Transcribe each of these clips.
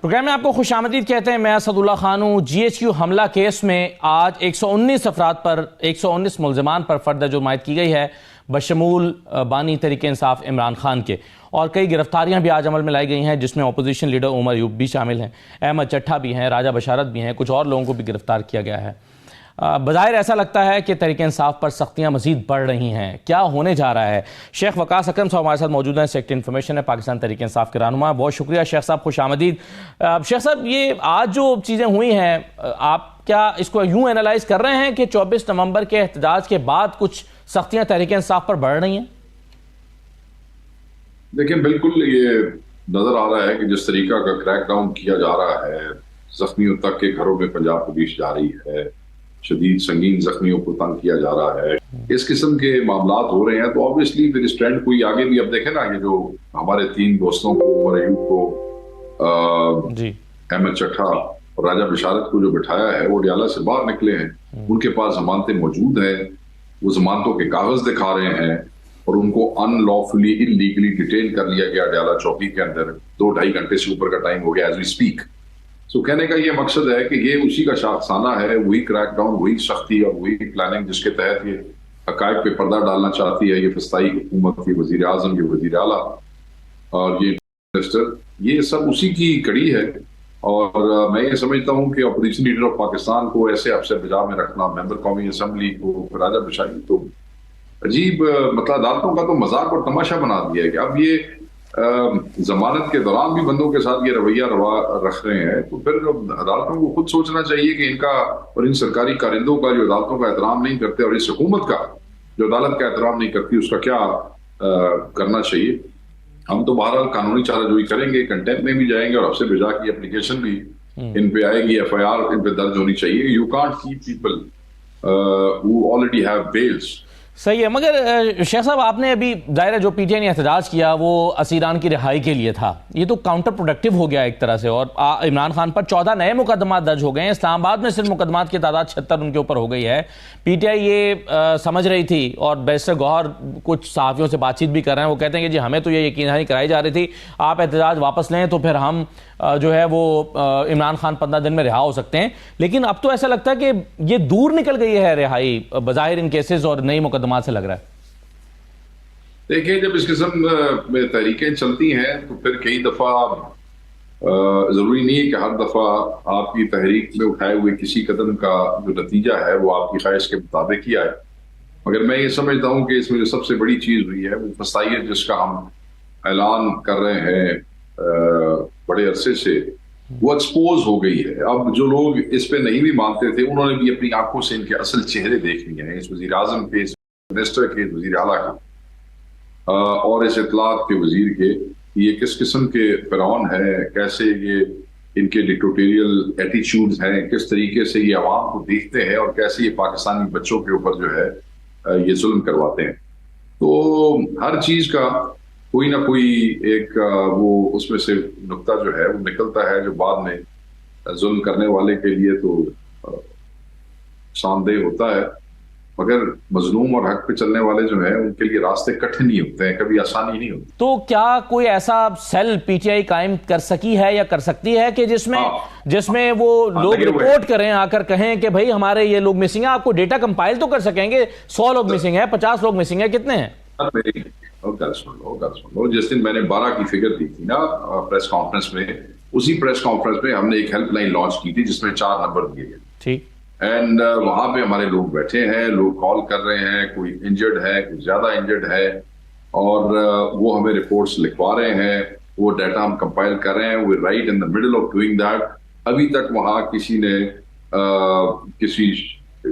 Programme में आपको खुशामदीद कहते हैं। मैं असदुल्ला खान हूँ। GHQ हमला केस में आज 119 अफराद पर 119 मुलजमान पर फर्द जुर्मायत की गई है, बशमूल बानी तहरीक इंसाफ इमरान खान के। और कई गिरफ्तारियां भी आज अमल में लाई गई हैं, जिसमें अपोजिशन लीडर उमर यूब भी शामिल हैं, अहमद चट्ठा भी हैं, राजा बशारत भी हैं, कुछ और लोगों को भी गिरफ्तार किया गया है। बज़ाहिर ऐसा लगता है कि तहरीक इंसाफ पर सख्तियां मजीद बढ़ रही हैं। क्या होने जा रहा है? शेख वकास अकरम साहब हमारे साथ मौजूद हैं, सेक्रेटरी इन्फॉर्मेशन है पाकिस्तान तहरीक इंसाफ के रहनुमा। बहुत शुक्रिया शेख साहब, खुश आमदीद। शेख साहब, ये आज जो चीज़ें हुई हैं, आप क्या इसको यूं एनालाइज कर रहे हैं कि 24 नवंबर के एहतजाज के बाद कुछ सख्तियां तहरीक इंसाफ पर बढ़ रही हैं? देखिए, बिल्कुल ये नजर आ रहा है कि जिस तरीका का क्रैकडाउन किया जा रहा है, जख्मियों तक के घरों में पंजाब पुलिस जा रही है, शदीद संगीन जख्मियों को तंग किया जा रहा है, इस किस्म के मामलात हो रहे हैं, तो ऑब्वियसली फिर इस ट्रेंड को आगे भी अब देखें ना, ये जो हमारे 3 दोस्तों को, उमर अयूब को, अहमद चट्ठा और राजा बशारत को जो बिठाया है, वो अडयाला से बाहर निकले हैं, उनके पास जमानतें मौजूद हैं, वो जमानतों के कागज दिखा रहे हैं और उनको अनलॉफुली इलीगली डिटेन कर लिया गया अडयाला चौकी के अंदर। 2-2.5 घंटे से ऊपर का टाइम हो गया एज वी स्पीक। सो कहने का ये मकसद है कि ये उसी का शाखसाना है, वही क्रैकडाउन, वही सख्ती और वही प्लानिंग जिसके तहत ये हकायक पे पर्दा डालना चाहती है ये फस्ताई हुकूमत, ये वजीर आजम, ये वजीर आला और ये मिनिस्टर, ये सब उसी की कड़ी है। और मैं ये समझता हूँ कि अपोजिशन लीडर ऑफ पाकिस्तान को ऐसे अफसर बजा में रखना, मेंबर कौमी असम्बली को, राजा बशारी, तो अजीब मतलब अदालतों का तो मजाक और तमाशा बना दिया है कि अब ये जमानत के दौरान भी बंदों के साथ ये रवैया रख रहे हैं, तो फिर अदालतों को खुद सोचना चाहिए कि इनका और इन सरकारी कारिंदों का जो अदालतों का एहतराम नहीं करते और इस हुकूमत का जो अदालत का एहतराम नहीं करती, उसका क्या करना चाहिए। हम तो बहरहाल कानूनी चाराजोई करेंगे, कंटेम्प्ट में भी जाएंगे और अफसर बिजा की एप्लीकेशन भी इन पे आएगी, FIR इन पे दर्ज होनी चाहिए। You can't keep people who already have bails. सही है, मगर शेख साहब, आपने अभी दायरा जो PTI ने एहतजाज किया वो असीरान की रिहाई के लिए था, ये तो काउंटर प्रोडक्टिव हो गया एक तरह से। और इमरान खान पर 14 नए मुकदमा दर्ज हो गए हैं। इस्लामाबाद में सिर्फ मुकदमात की तादाद 76 उनके ऊपर हो गई है। PTI ये समझ रही थी, और बैरिस्टर गौहर कुछ सहाफ़ियों से बातचीत भी कर रहे हैं, वो कहते हैं कि जी हमें तो ये यकीन दहानी कराई जा रही थी, आप एहतजाज वापस लें तो फिर हम जो है वो इमरान खान 15 दिन में रिहा हो सकते हैं। लेकिन अब तो ऐसा लगता है कि ये दूर निकल गई है रिहाई, बज़ाहिर इन केसेस और नई मुकदमा से लग रहा है। देखिए, जब इस किस्म में तहरीकें चलती हैं तो फिर कई दफा जरूरी नहीं है कि हर दफा आपकी तहरीक में उठाए हुए किसी कदम का जो नतीजा है वो आपकी ख्वाहिश के मुताबिक ही आए। मगर मैं ये समझता हूँ कि इसमें जो सबसे बड़ी चीज हुई है वो फसाइयत जिसका हम ऐलान कर रहे हैं बड़े अरसे से, वो एक्सपोज हो गई है। अब जो लोग इस पे नहीं भी मानते थे, उन्होंने भी अपनी आंखों से इनके असल चेहरे देख लिए हैं, इस वजीर आजम के, इस मिनिस्टर के, वजीर आला के और इस इत्तलात के वजीर के, ये किस किस्म के फिरौन है, कैसे ये इनके डिक्टेटोरियल एटीट्यूड्स हैं, किस तरीके से ये अवाम को देखते हैं और कैसे ये पाकिस्तानी बच्चों के ऊपर जो है ये जुल्म करवाते हैं। तो हर चीज का कोई ना कोई एक वो उसमें से नुक्ता जो है वो निकलता है, जो बाद में जुल्म करने वाले के लिए तो नुकसानदेह होता है। मगर मजलूम और हक पे चलने वाले जो हैं उनके लिए रास्ते कठिन ही होते हैं, कभी आसानी नहीं होती। तो क्या कोई ऐसा सेल PTI कायम कर सकी है या कर सकती है कि जिसमें वो लोग रिपोर्ट करें, आकर कहें कि भाई हमारे ये लोग मिसिंग है, आपको डेटा कंपाइल तो कर सकेंगे, 100 लोग मिसिंग है, 50 लोग मिसिंग है, कितने हैं? सुन लो, जिस दिन मैंने 12 की फिगर दी थी ना प्रेस कॉन्फ्रेंस में, उसी प्रेस कॉन्फ्रेंस में हमने एक हेल्पलाइन लॉन्च की थी जिसमें 4 नंबर दिए गए। ठीक। एंड वहां पे हमारे लोग बैठे हैं, लोग कॉल कर रहे हैं, कोई इंजर्ड है, कोई ज्यादा इंजर्ड है, और वो हमें रिपोर्ट्स लिखवा रहे हैं, वो डाटा हम कंपाइल कर रहे हैं। We right in the middle of doing that. अभी तक वहां किसी ने किसी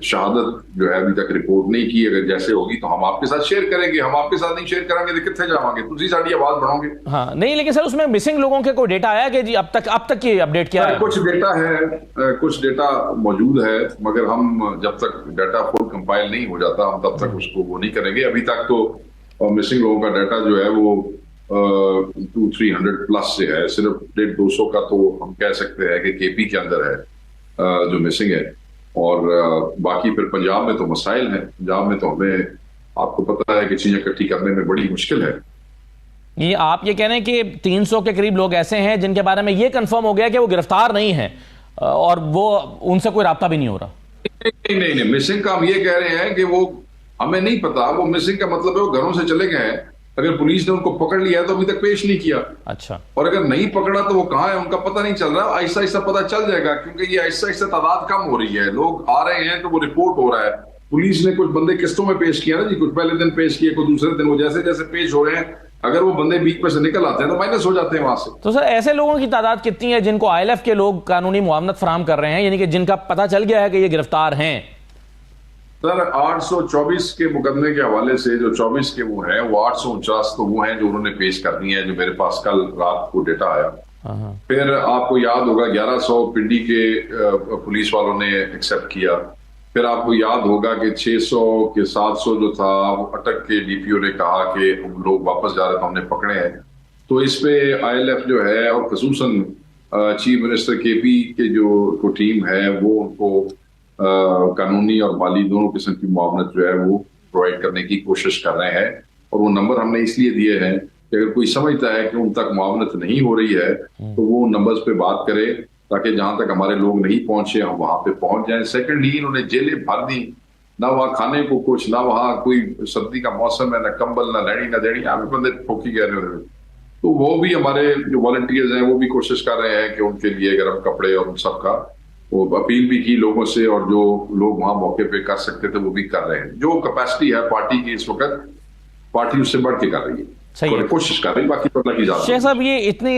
शहादत जो है अभी तक रिपोर्ट नहीं की। अगर जैसे होगी तो हम आपके साथ शेयर करेंगे, हम आपके साथ नहीं शेयर करेंगे तो कितने जावांगे, तुझी साड़ी आवाज बढ़ाओगे। हाँ नहीं, लेकिन सर उसमें मिसिंग लोगों के कोई डेटा आया कि जी अब तक की अपडेट क्या है? कुछ डेटा है, कुछ डेटा मौजूद है, मगर हम जब तक डाटा फुल कंपाइल नहीं हो जाता हम तब तक उसको वो नहीं करेंगे। अभी तक तो मिसिंग लोगों का डाटा जो है वो 200-300 प्लस से है। सिर्फ 150-200 का तो हम कह सकते हैं कि KP के अंदर है जो मिसिंग है, और बाकी फिर पंजाब में तो मसाइल हैं। पंजाब में तो हमें, आपको पता है कि चीजें इकट्ठी करने में बड़ी मुश्किल है। ये आप ये कह रहे हैं कि 300 के करीब लोग ऐसे हैं जिनके बारे में ये कंफर्म हो गया कि वो गिरफ्तार नहीं है और वो उनसे कोई राब्ता भी नहीं हो रहा? नहीं नहीं नहीं, मिसिंग का हम ये कह रहे हैं कि वो हमें नहीं पता। वो मिसिंग का मतलब है वो घरों से चले गए हैं। अगर पुलिस ने उनको पकड़ लिया है तो अभी तक पेश नहीं किया। अच्छा। और अगर नहीं पकड़ा तो वो कहाँ है उनका पता नहीं चल रहा। आहिस्ता आहिस्ता पता चल जाएगा, क्योंकि ये आहिस्ता आहिस्ता तादाद कम हो रही है। लोग आ रहे हैं तो वो रिपोर्ट हो रहा है। पुलिस ने कुछ बंदे किस्तों में पेश किया ना जी, कुछ पहले दिन पेश किए, कुछ दूसरे दिन। वो जैसे जैसे पेश हो रहे हैं, अगर वो बंदे बीच में से निकल आते हैं तो माइनस हो जाते हैं वहां से। तो सर ऐसे लोगों की तादाद कितनी है जिनको ILF के लोग कानूनी मुआवनत फराहम कर रहे हैं, यानी कि जिनका पता चल गया है कि ये गिरफ्तार हैं? सर 824 के मुकदमे के हवाले से जो 24 के वो हैं, वो 849 तो वो हैं जो उन्होंने पेश करनी है, जो मेरे पास कल रात को डेटा आया। फिर आपको याद होगा 1100 पिंडी के पुलिस वालों ने एक्सेप्ट किया। फिर आपको याद होगा कि 600 के 700 जो था वो अटक के DPO ने कहा कि हम लोग वापस जा रहे थे, हमने पकड़े हैं। तो इस पे ILF जो है और खसूसन चीफ मिनिस्टर KP के जो टीम है वो उनको कानूनी और माली दोनों किस्म की मुआवनत जो है वो प्रोवाइड करने की कोशिश कर रहे हैं। और वो नंबर हमने इसलिए दिए हैं कि अगर कोई समझता है कि उन तक मुआवनत नहीं हो रही है तो वो नंबर्स पे बात करे, ताकि जहां तक हमारे लोग नहीं पहुंचे हम वहां पे पहुंच जाएं। सेकेंडली इन्होंने जेलें भर दी, ना वहां खाने को कुछ, ना वहां कोई सर्दी का मौसम है, ना कंबल, ना लेनी ना देनी, यहाँ पे बंदे ठोकी गए रहे। तो वो भी हमारे जो वॉलंटियर्स हैं वो भी कोशिश कर रहे हैं कि उनके लिए गर्म कपड़े और उन सब का वो अपील भी की लोगों से, और जो लोग वहां मौके पे कर सकते थे वो भी कर रहे हैं। जो कैपेसिटी है पार्टी की इस वक्त, पार्टी उससे बढ़ के कर रही है, सही है। कोशिश कर रही है, बाकी पता की शेख साहब ये इतनी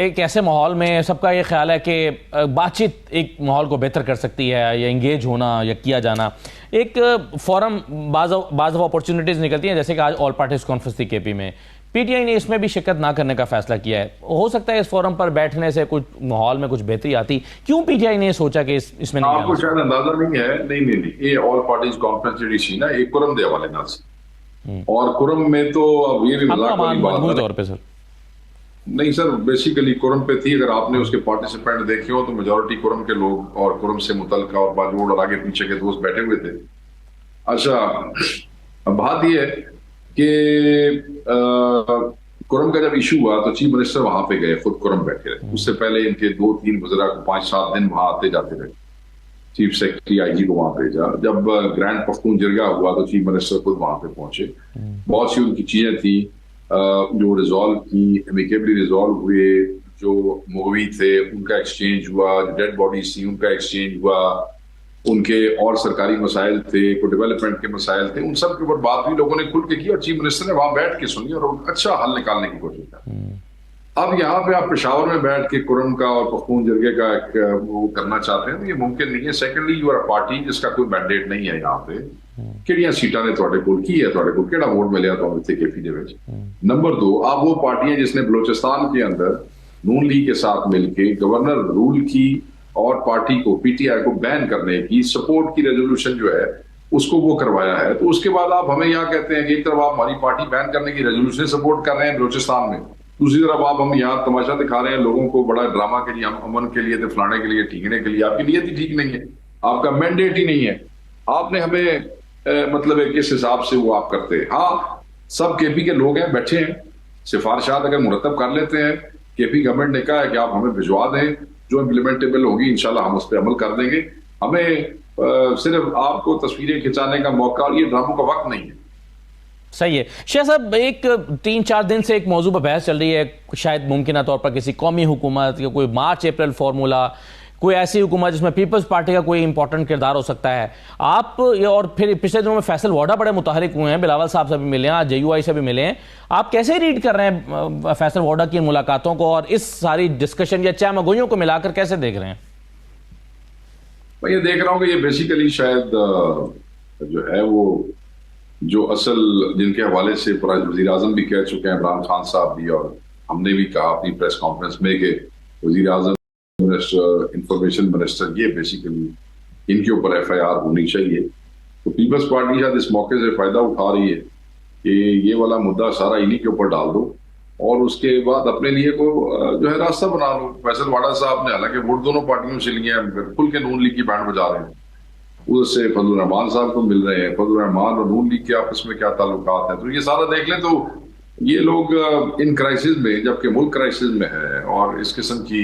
एक ऐसे माहौल में सबका ये ख्याल है कि बातचीत एक माहौल को बेहतर कर सकती है, या इंगेज होना या किया जाना। एक फोरम बाज़ अपॉर्चुनिटीज निकलती हैं, जैसे कि आज ऑल पार्टीज कॉन्फ्रेंस थी KP में, PTI ने इसमें भी शिरकत ना करने का फैसला किया है। हो सकता है इस फोरम पर बैठने से कुछ माहौल में कुछ बेहतरी आती। क्यों PTI ने सोचा कि इसमें नहीं? आपको शायद अंदाजा नहीं है। नहीं, ये ऑल पार्टीज कॉन्फ्रेंस जी ना, एक कुरम दे हवाले ना से, और कुरम में तो अब ये भी मजाक वाली बात है तौर पे सर नहीं सर, बेसिकली कुरम पे थी। अगर आपने उसके पार्टिसिपेंट देखे हो तो मेजोरिटी कुरम के लोग और कुरम से मुतल्लिका और बाजूड़ और आगे पीछे के दोस्त बैठे हुए थे। अच्छा, अब बात ये है कि कुरम का जब इशू हुआ तो चीफ मिनिस्टर वहां पे गए, खुद कुरम बैठे रहे। उससे पहले इनके 2-3 वज़रा को 5-7 दिन वहां आते जाते रहे। चीफ सेक्रेटरी IG को वहां भेजा। जब ग्रैंड पख्तून जिरगा हुआ तो चीफ मिनिस्टर खुद वहां पे पहुंचे। बहुत सी उनकी चीजें थी जो रिजॉल्व की, एमिकेबली रिजॉल्व हुए। जो मूवी थे उनका एक्सचेंज हुआ, जो डेड बॉडीज थी उनका एक्सचेंज हुआ, उनके और सरकारी मसाइल थे, कोई डेवलपमेंट के मसाइल थे, उन सब के ऊपर बात भी लोगों ने खुल के की और चीफ मिनिस्टर ने वहां बैठ के सुनी और अच्छा हल निकालने की कोशिश की। अब यहाँ पे आप पेशावर में बैठ के कुरम का और पख्तून जिरगे का वो करना चाहते हैं तो ये मुमकिन नहीं है। Secondly you are a party जिसका कोई मैंडेट नहीं है यहाँ पे। ਕਿਹੜੀਆਂ सीटा ने ਤੁਹਾਡੇ ਕੋਲ की है, ਤੁਹਾਡੇ ਕੋਲ ਕਿਹੜਾ वोट मिलिया तो ਇੱਥੇ KP ਦੇ ਵਿੱਚ। नंबर 2, आप वो पार्टी है जिसने बलूचिस्तान के अंदर नून लीग के साथ मिलकर गवर्नर रूल की और पार्टी को PTI को बैन करने की सपोर्ट की रेजोल्यूशन जो है उसको वो करवाया है। तो उसके बाद आप हमें यहाँ कहते हैं कि एक तरफ आप हमारी पार्टी बैन करने की रेजोल्यूशन सपोर्ट कर रहे हैं बलूचिस्तान में, दूसरी तरफ आप हम यहाँ तमाशा दिखा रहे हैं लोगों को, बड़ा ड्रामा के लिए, हम अमन के लिए, फलाने के लिए, ठीकने के लिए। आपकी नीयत ही ठीक नहीं है, आपका मैंडेट ही नहीं है। आपने हमें मतलब है किस हिसाब से वो आप करते हैं। हाँ, सब KP के लोग हैं, बैठे हैं, सिफारिशात अगर मुरतब कर लेते हैं। KP गवर्नमेंट ने कहा है कि आप हमें भिजवा दें, जो इम्प्लीमेंटेबल होगी इंशाल्लाह हम उस पर अमल कर देंगे। हमें सिर्फ आपको तस्वीरें खिंचाने का मौका और ये ड्रामों का वक्त नहीं है। सही है। शेख साहब, एक 3-4 दिन से एक मौजू पर बहस चल रही है, शायद मुमकिन तौर पर किसी कौमी हुकूमत या कोई मार्च-अप्रैल फार्मूला, कोई ऐसी हुकूमत जिसमें पीपल्स पार्टी का कोई इंपॉर्टेंट किरदार हो सकता है। आप और फिर पिछले दिनों में फैसल वाडा बड़े मुतहरिक हुए हैं, बिलावल साहब से भी मिले हैं, आज JUI से भी मिले हैं। आप कैसे रीड कर रहे हैं फैसल वाडा की मुलाकातों को और इस सारी डिस्कशन या चामगोइयों को मिलाकर कैसे देख रहे हैं? मैं ये देख रहा हूँ कि ये बेसिकली शायद जो है वो जो असल जिनके हवाले से वज़ीर आज़म भी कह चुके हैं, इमरान खान साहब भी, और हमने भी कहा अपनी प्रेस कॉन्फ्रेंस में कि वज़ीर आज़म मिनिस्टर, इंफॉर्मेशन मिनिस्टर, ये बेसिकली इनके ऊपर FIR होनी चाहिए। तो पीपल्स पार्टी शायद इस मौके से फायदा उठा रही है कि ये वाला मुद्दा सारा इन्हीं के ऊपर डाल दो और उसके बाद अपने लिए को जो है रास्ता बना लो। फैसल वाडा साहब ने हालांकि वोट दोनों पार्टियों से लिए हैं, खुल के नून लीग की बैंड बजा रहे हैं, उधर से फजलुर रहमान साहब को मिल रहे हैं। फजलुर रहमान और नून लीग के आपस में क्या ताल्लुकात हैं, तो ये सारा देख लें तो ये लोग इन क्राइसिस में, जबकि मुल्क क्राइसिस में है और इस किस्म की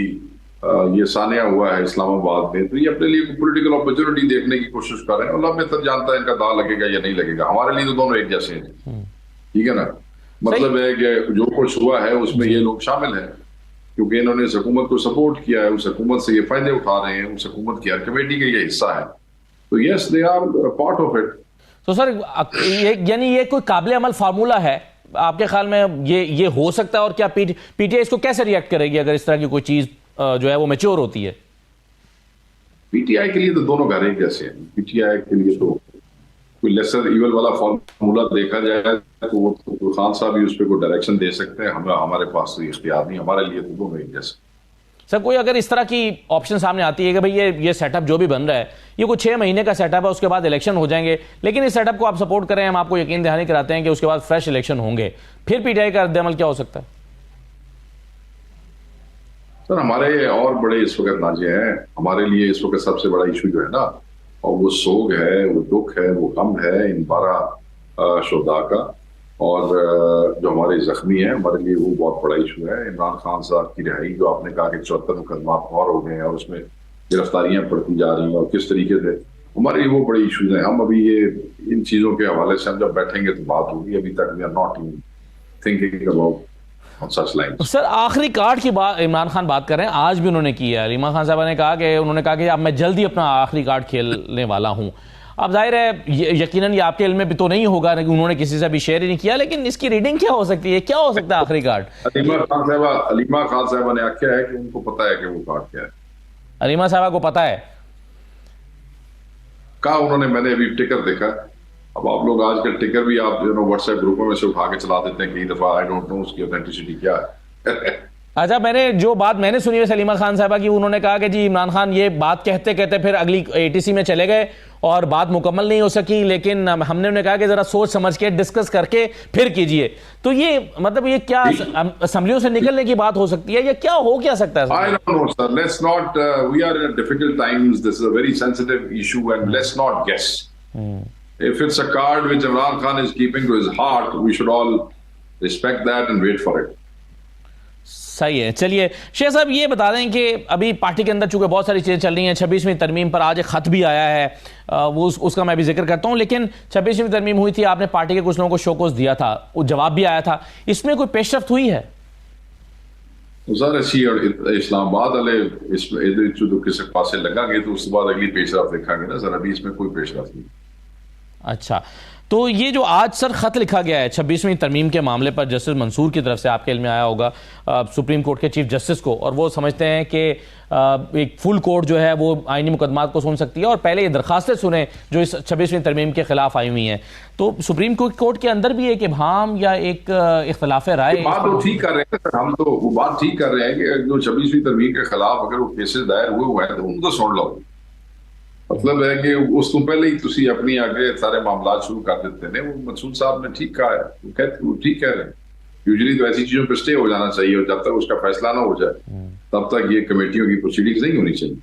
ये सानिया हुआ है इस्लामाबाद में, तो ये अपने लिए पॉलिटिकल अपॉर्चुनिटी देखने की कोशिश कर रहे हैं। अल्लाह बेहतर जानता है इनका दांव लगेगा या नहीं लगेगा। हमारे लिए तो दोनों एक जैसे हैं, ठीक है ना। मतलब है कि जो कुछ हुआ है उसमें ये लोग शामिल हैं, क्योंकि इन्होंने इस हुकूमत को सपोर्ट किया है, उस हुकूमत से ये फायदे उठा रहे हैं, उस हुकूमत की हर कमेटी का ये हिस्सा है, तो yes they are part of it. तो सर यानी ये कोई काबिल अमल फार्मूला है आपके ख्याल में? ये हो सकता है? और क्या पीटीआई इसको कैसे रिएक्ट करेगी अगर इस तरह की कोई चीज जो है वो मैच्योर होती है? पीटीआई के लिए तो दोनों घर एक जैसे हैं। पीटीआई के लिए तो कोई लेसर इवल वाला फॉर्मूला देखा जाए तो वो तो खान साहब ही उस पर कोई डायरेक्शन दे सकते हैं। हमारे पास तो इख्तियार नहीं, हमारे लिए तो दोनों एक जैसे। सर कोई अगर इस तरह की ऑप्शन सामने आती है कि भाई ये सेटअप जो भी बन रहा है ये कोई 6 महीने का सेटअप है, उसके बाद इलेक्शन हो जाएंगे, लेकिन इस सेटअप को आप सपोर्ट करें, हम आपको यकीन दहानी कराते हैं कि उसके बाद फ्रेश इलेक्शन होंगे, फिर पीटीआई का रद्द अमल क्या हो सकता है? सर हमारे और बड़े इस वक्त नाजे हैं। हमारे लिए इस वक्त सबसे बड़ा इशू जो है ना, और वो सोग है, वो दुख है, वो गम है इन 12 शुहदा का, और जो हमारे जख्मी हैं, हमारे लिए वो बहुत बड़ा इशू है। इमरान खान साहब की रिहाई, जो आपने कहा कि 74 मुकदमा और हो गए हैं और उसमें गिरफ्तारियां बढ़ती जा रही हैं, और किस तरीके से हमारे लिए वो बड़े इशूज हैं। हम अभी ये इन चीजों के हवाले से हम जब बैठेंगे तो बात होगी। अभी तक we are not thinking about such line. Sir आखिरी कार्ड की बात इमरान खान बात कर रहे हैं, आज भी उन्होंने की है। इमरान खान साहब ने कहा कि अब मैं जल्दी अपना आखिरी कार्ड खेलने वाला हूं। अब जाहिर है यकीनन ये आपके इल्म में भी तो नहीं होगा कि उन्होंने किसी से भी शेयर ही नहीं किया, लेकिन इसकी रीडिंग क्या हो सकती है? क्या हो सकता है आखिरी कार्ड? अलीमा खान साहबा ने आख्या है कि उनको पता है कि वो कार्ड क्या है। अलीमा साहबा को पता है? कहा उन्होंने, मैंने अभी टिकर देखा। अब आप लोग आजकल टिकर भी आप व्हाट्सएप ग्रुपों में से उठा के चला देते हैं कई दफा। आई डोंट नो उसकी ऑथेंटिसिटी क्या है। अच्छा, जो बात मैंने सुनी है सलीमा खान साहबा की, उन्होंने कहा कि जी इमरान खान ये बात कहते कहते फिर अगली एटीसी में चले गए और बात मुकम्मल नहीं हो सकी, लेकिन हमने उन्हें कहा कि जरा सोच समझ के डिस्कस करके फिर कीजिए। तो ये मतलब ये क्या असेंबलियों से निकलने की बात हो सकती है या क्या हो क्या सकता है? I don't know, sir. Let's not. We are in difficult times. This is a very sensitive issue, and let's not guess. If it's a card which Imran Khan is keeping to his heart, we should all respect that and wait for it. सही है। चलिए शेख साहब ये बता दें कि अभी party के अंदर चूंकि बहुत सारी चीज़ें चल रही हैं, 26वीं तरमीम पर आज एक खत भी आया है, वो उसका मैं भी जिक्र करता हूं। लेकिन 26वीं तरमीम हुई थी, आपने पार्टी के कुछ लोगों को शोकोस दिया था, वो जवाब भी आया था, इसमें कोई पेशरफ्त हुई है? सर ऐसी इस्लामाबाद वाले इसमें जो किसी पासे लगाएंगे तो उसके बाद अगली पेशरफ्त लिखांगे ना सर। अभी इसमें कोई पेशरफ्त नहीं। अच्छा, तो ये जो आज सर खत लिखा गया है 26वीं तरमीम के मामले पर जस्टिस मंसूर की तरफ से, आपके इल्म में आया होगा सुप्रीम कोर्ट के चीफ जस्टिस को, और वो समझते हैं कि एक फुल कोर्ट जो है वो आईनी मुकदमात को सुन सकती है और पहले ये दरखास्तें सुने जो इस 26वीं तरमीम के खिलाफ आई हुई हैं। तो सुप्रीम कोर्ट के अंदर भी एक इब्हाम या एक इख्तलाफ राय बात तो ठीक कर रहे हैं। हम तो वो बात ठीक कर रहे हैं कि जो 26वीं तरमीम के खिलाफ अगर वो केसेस दायर हुए हैं तो उनको सुन लो। मतलब है कि उसको पहले ही तुसी अपनी आगे सारे मामला शुरू कर देते हैं। वो मसूद साहब ने ठीक कहा है, वो कहते वो ठीक कह रहे हैं। यूजुअली तो ऐसी चीजों पर स्टे हो जाना चाहिए और जब तक उसका फैसला ना हो जाए तब तक ये कमेटियों की प्रोसीडिंग्स नहीं होनी चाहिए।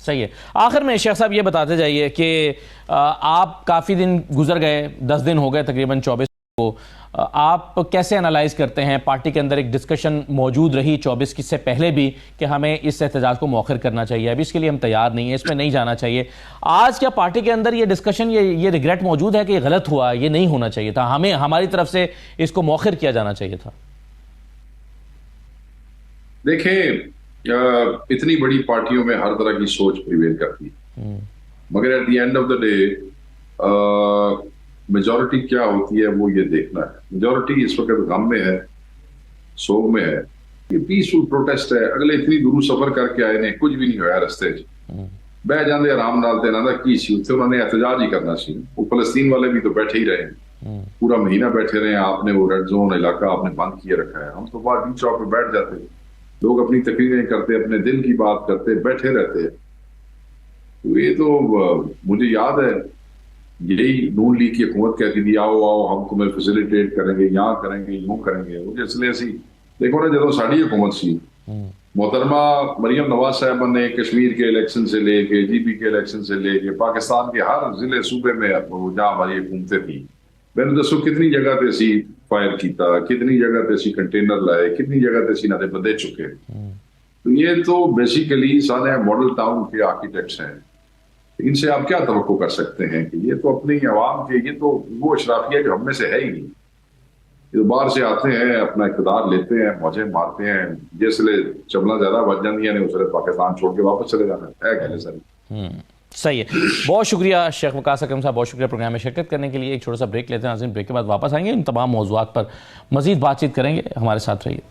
सही है। आखिर में शेख साहब ये बताते जाइए कि आप काफ़ी दिन गुजर गए, 10 दिन हो गए तकरीबन 24 को, आप कैसे एनालाइज करते हैं? पार्टी के अंदर एक डिस्कशन मौजूद रही 24 की से पहले भी कि हमें इस एहतजाज को मौखर करना चाहिए, अभी इसके लिए हम तैयार नहीं है, इसमें नहीं जाना चाहिए। आज क्या पार्टी के अंदर ये डिस्कशन, ये रिग्रेट मौजूद है कि ये गलत हुआ, ये नहीं होना चाहिए था, हमें हमारी तरफ से इसको मौखर किया जाना चाहिए था? देखें, इतनी बड़ी पार्टियों में हर तरह की सोच प्रिवेल करती है, मगर at the end of the day majority क्या होती है वो ये देखना है। मेजॉरिटी इस वक्त गम में है, सोग में है। ये पीसफुल प्रोटेस्ट है। अगले इतनी दूर सफर करके आए ने, कुछ भी नहीं होया रस्ते बह जाते आराम नाल ते ना की सी उत्थे उन्होंने एहतजाज ही करना सी। वो फलस्तीन वाले भी तो बैठे ही रहे, पूरा महीना बैठे रहे। आपने वो रेड जोन इलाका आपने बंद किए रखा है। हम तो बाहर डी चौक पे बैठ जाते, लोग अपनी तकरीरें करते, अपने दिल की बात करते, बैठे रहते। तो ये तो मुझे याद है यही नून लीग की हुकूमत कहती थी, आओ आओ हम तुम्हें फैसिलिटेट करेंगे, यहाँ करेंगे, यूं करेंगे। मुझे इसलिए सी देखो ना, जो साड़ी हुकूमत सी मोहतरमा मरियम नवाज साहब ने कश्मीर के इलेक्शन से लेके जीपी के इलेक्शन से लेके पाकिस्तान के हर जिले सूबे में जहाँ हमारी हुकूमतें थी, मैंने दसो कितनी जगह पे सी फायर किया, कितनी जगह ते असी कंटेनर लाए, कितनी जगह ते असी इन्हां दे बंदे चुके। तो ये तो बेसिकली सारे मॉडल टाउन के आर्किटेक्ट्स हैं। इनसे आप क्या तवक्को कर सकते हैं कि ये तो अपनी आवाम के, ये तो वो अशराफिया जो हम में से है ही नहीं। ये बाहर से आते हैं, अपना इक़्तिदार लेते हैं, मौजे मारते हैं, जिसले चबला ज्यादा बच जाती ने उसले पाकिस्तान छोड़ के वापस चले जाना है। कहने सर सही है। बहुत शुक्रिया शेख वकास अकरम साहब, बहुत शुक्रिया प्रोग्राम में शिरकत करने के लिए। एक छोटा सा ब्रेक लेते हैं नाज़रीन, ब्रेक के बाद वापस आएंगे, इन तमाम मौज़ूआत पर मजीद बातचीत करेंगे। हमारे साथ रहिए।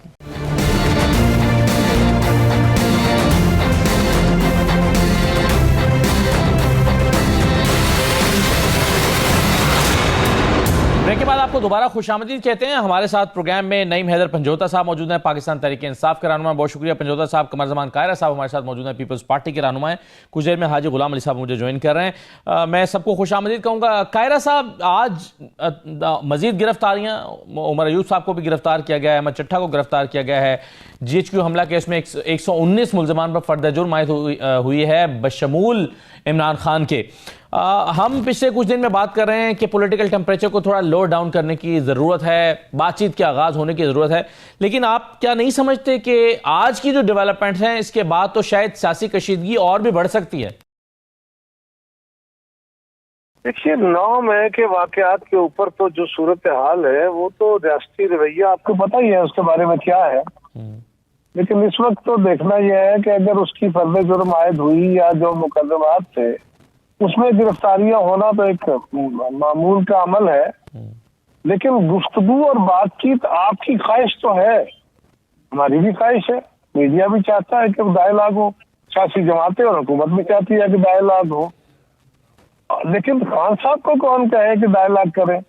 ब्रेक के बाद आपको दोबारा खुशामदीद कहते हैं। हमारे साथ प्रोग्राम में नईम हैदर पंजोता साहब मौजूद हैं, पाकिस्तान तहरीक इंसाफ के रहनुमा। बहुत शुक्रिया पंजोता साहब। कमर जमान कायरा साहब हमारे साथ मौजूद हैं, पीपल्स पार्टी के रहनुमा हैं। कुछ देर में हाजी गुलाम अली साहब मुझे ज्वाइन कर रहे हैं। मैं सबको खुशामदीद कहूँगा। कायरा साहब, आज मजीद गिरफ्तारियाँ, उमर अयूब साहब को भी गिरफ्तार किया गया है, अहमद चट्ठा को गिरफ्तार किया गया है। GHQ हमला केस में 119 मुल्ज़मान पर फर्द जुर्म आयद हुई है, बशमूल इमरान खान के। हम पिछले कुछ दिन में बात कर रहे हैं कि पॉलिटिकल टेम्परेचर को थोड़ा लो डाउन करने की ज़रूरत है, बातचीत के आगाज़ होने की ज़रूरत है, लेकिन आप क्या नहीं समझते कि आज की जो डेवलपमेंट्स हैं इसके बाद तो शायद सियासी कशीदगी और भी बढ़ सकती है? देखिए, 9 मई के वाकयात के ऊपर तो जो सूरत हाल है वो तो रियासती रवैया आपको पता ही है उसके बारे में क्या है। लेकिन इस वक्त तो देखना यह है कि अगर उसकी फर्द जुर्म आयद हुई या जो मुकदमात थे उसमें गिरफ्तारियां होना तो एक मामूल का अमल है, लेकिन गुफ्तगू और बातचीत आपकी ख्वाहिश तो है, हमारी भी ख्वाहिश है, मीडिया भी चाहता है कि डायलॉग हो, सियासी जमातें और हुकूमत भी चाहती है कि डायलॉग हो। लेकिन खान साहब को कौन कहे कि डायलॉग करें?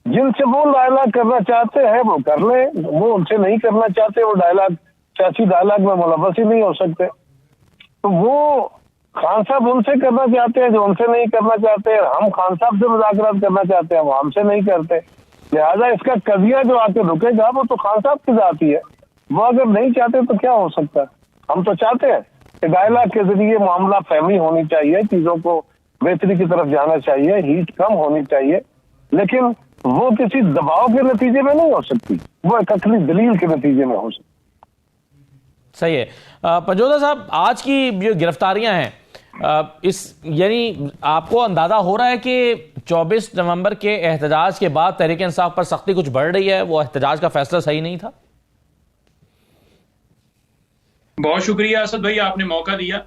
जिनसे वो डायलॉग करना चाहते हैं वो कर लें, वो उनसे नहीं करना चाहते, वो डायलॉग सियासी डायलॉग में मुलव्वस ही नहीं हो सकते। तो वो खान साहब उनसे करना चाहते हैं जो उनसे नहीं करना चाहते, हम खान साहब से मुज़ाकरात करना चाहते हैं वो हमसे नहीं करते। लिहाजा इसका कदिया जो आके रुकेगा वो तो खान साहब की जाती है। वो अगर नहीं चाहते तो क्या हो सकता है? हम तो चाहते हैं कि डायलॉग के जरिए मामला फहमी होनी चाहिए, चीजों को बेहतरी की तरफ जाना चाहिए, हीट कम होनी चाहिए, लेकिन वो किसी दबाव के नतीजे में नहीं हो सकती, वो एक अकली दलील के नतीजे में हो सकती। सही है। पंजोता साहब, आज की जो गिरफ्तारियां हैं, इस यानी आपको अंदाजा हो रहा है कि 24 नवंबर के एहतजाज के बाद तहरीक इंसाफ पर सख्ती कुछ बढ़ रही है, वो एहतजाज का फैसला सही नहीं था? बहुत शुक्रिया असद भाई, आपने मौका दिया।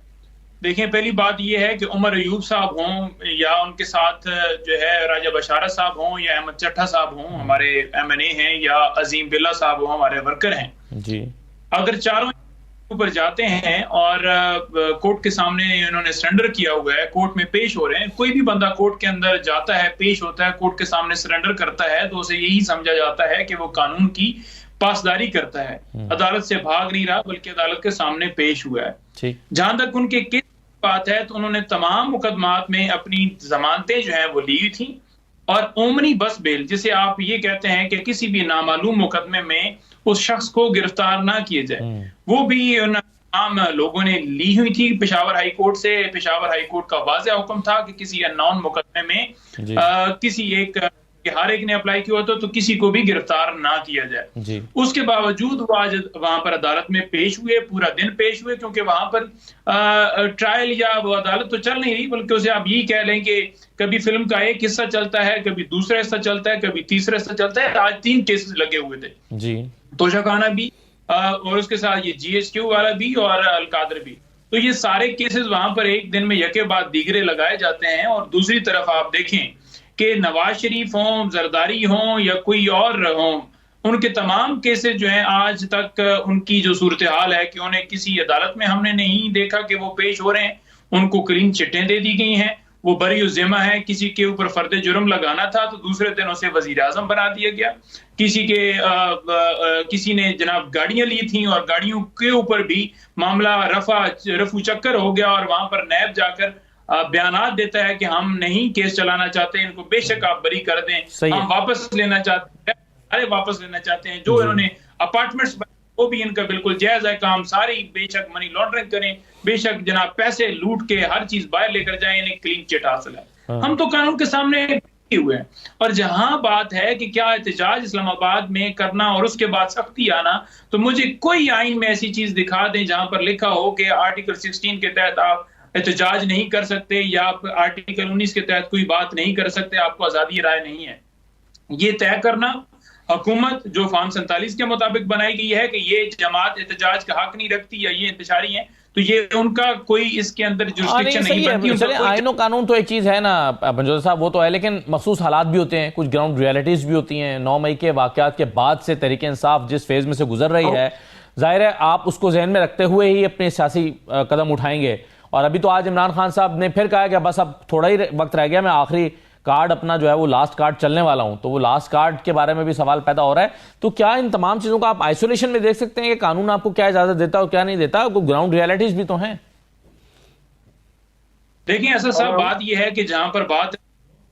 देखें, पहली बात यह है कि उमर अयूब साहब हों या उनके साथ जो है राजा बशारत साहब हों या अहमद चट्ठा साहब हों, हमारे MNA हैं, या अजीम बिल्ला साहब हों, हमारे वर्कर हैं जी, अगर चारों ऊपर जाते हैं और कोर्ट के सामने इन्होंने सरेंडर किया हुआ है, कोर्ट में पेश हो रहे हैं, कोई भी बंदा कोर्ट के अंदर जाता है, पेश होता है, कोर्ट के सामने सरेंडर करता है, तो उसे यही समझा जाता है कि वो कानून की पासदारी करता है, अदालत से भाग नहीं रहा बल्कि अदालत के सामने पेश हुआ है। जहां तक उनके केस की बात है तो उन्होंने तमाम मुकदमात में अपनी जमानतें जो है वो ली हुई थी, और ओमनी बस बेल, जिसे आप ये कहते हैं कि किसी भी नामालूम मुकदमे में उस शख्स को गिरफ्तार ना किए जाए, वो भी आम लोगों ने ली हुई थी पेशावर हाई कोर्ट से। पेशावर हाई कोर्ट का वाज़ेह हुक्म था कि किसी अननोन मुकदमे में किसी एक हर एक ने अप्लाई किया होता तो किसी को भी गिरफ्तार ना किया जाए। उसके बावजूद वो आज वहां पर अदालत में पेश हुए, पूरा दिन पेश हुए, क्योंकि वहां पर ट्रायल या वो अदालत तो चल नहीं रही, बल्कि उसे आप यही कह लें कि कभी फिल्म का एक हिस्सा चलता है, कभी दूसरा हिस्सा चलता है, कभी तीसरा हिस्सा चलता है। आज 3 केसेस लगे हुए थे जी, तोशाखाना भी और उसके साथ ये GHQ वाला भी और अलकादर भी। तो ये सारे केसेस वहां पर एक दिन में यके बाद दीगरे लगाए जाते हैं। और दूसरी तरफ आप देखें कि नवाज शरीफ हों, जरदारी हों या कोई और हों, उनके तमाम केसेस जो हैं आज तक उनकी जो सूरत हाल है कि उन्हें किसी अदालत में हमने नहीं देखा कि वो पेश हो रहे हैं, उनको क्लीन चिट्टें दे दी गई हैं, वो बरी ज़िम्मा है। किसी के ऊपर फर्द जुर्म लगाना था तो दूसरे दिन उसे वजीर आजम बना दिया गया। किसी ने जनाब गाड़ियां ली थी और गाड़ियों के ऊपर भी मामला रफू चक्कर हो गया, और वहां पर नैब जाकर बयानात देता है कि हम नहीं केस चलाना चाहते, इनको बेशक आप बरी कर दें, हम वापस लेना चाहते हैं, अरे वापस लेना चाहते हैं। जो इन्होंने अपार्टमेंट्स वो भी इनका बिल्कुल जायज है काम, सारी बेशक मनी लॉन्ड्रिंग करें, बेशक जनाब पैसे लूट के हर चीज बाहर लेकर जाएं, इन्हें क्लीन चिट हासिल है। हम तो कानून के सामने हुए हैं। और जहां बात है कि क्या एहतजाज इस्लामाबाद में करना और उसके बाद सख्ती आना, तो मुझे कोई आइन में ऐसी चीज दिखा दें जहां पर लिखा हो कि आर्टिकल 16 के तहत आप एहतजाज नहीं कर सकते या आप आर्टिकल 19 के तहत कोई बात नहीं कर सकते, आपको आजादी राय नहीं है। ये तय करना हुकूमत जो फार्म 47 के मुताबिक बनाई गई है कि ये जमात एहतजाज का हक नहीं रखती या ये इंतशारी है, तो ये उनका कोई इसके अंदर जुरिस्डिक्शन नहीं बनती। चलिए, आईनो कानून तो एक चीज है ना पंजोर साहब, वो तो है, लेकिन मखसूस हालात भी होते हैं, कुछ ग्राउंड रियलिटीज भी होती हैं। 9 मई के वाकयात के बाद से तहरीक इंसाफ जिस फेज में से गुजर रही है, जाहिर है आप उसको जहन में रखते हुए ही अपने सियासी कदम उठाएंगे। और अभी तो आज इमरान खान साहब ने फिर कहा कि बस अब थोड़ा ही वक्त रह गया, मैं आखिरी कार्ड अपना जो है वो लास्ट कार्ड चलने वाला हूं, तो वो लास्ट कार्ड के बारे में भी सवाल पैदा हो रहा है। तो क्या इन तमाम चीजों को आप आइसोलेशन में देख सकते हैं कि कानून आपको क्या इजाजत देता है और क्या नहीं देता? ग्राउंड रियलिटीज भी तो हैं। देखिए ऐसा साहब, बात यह है कि जहां पर बात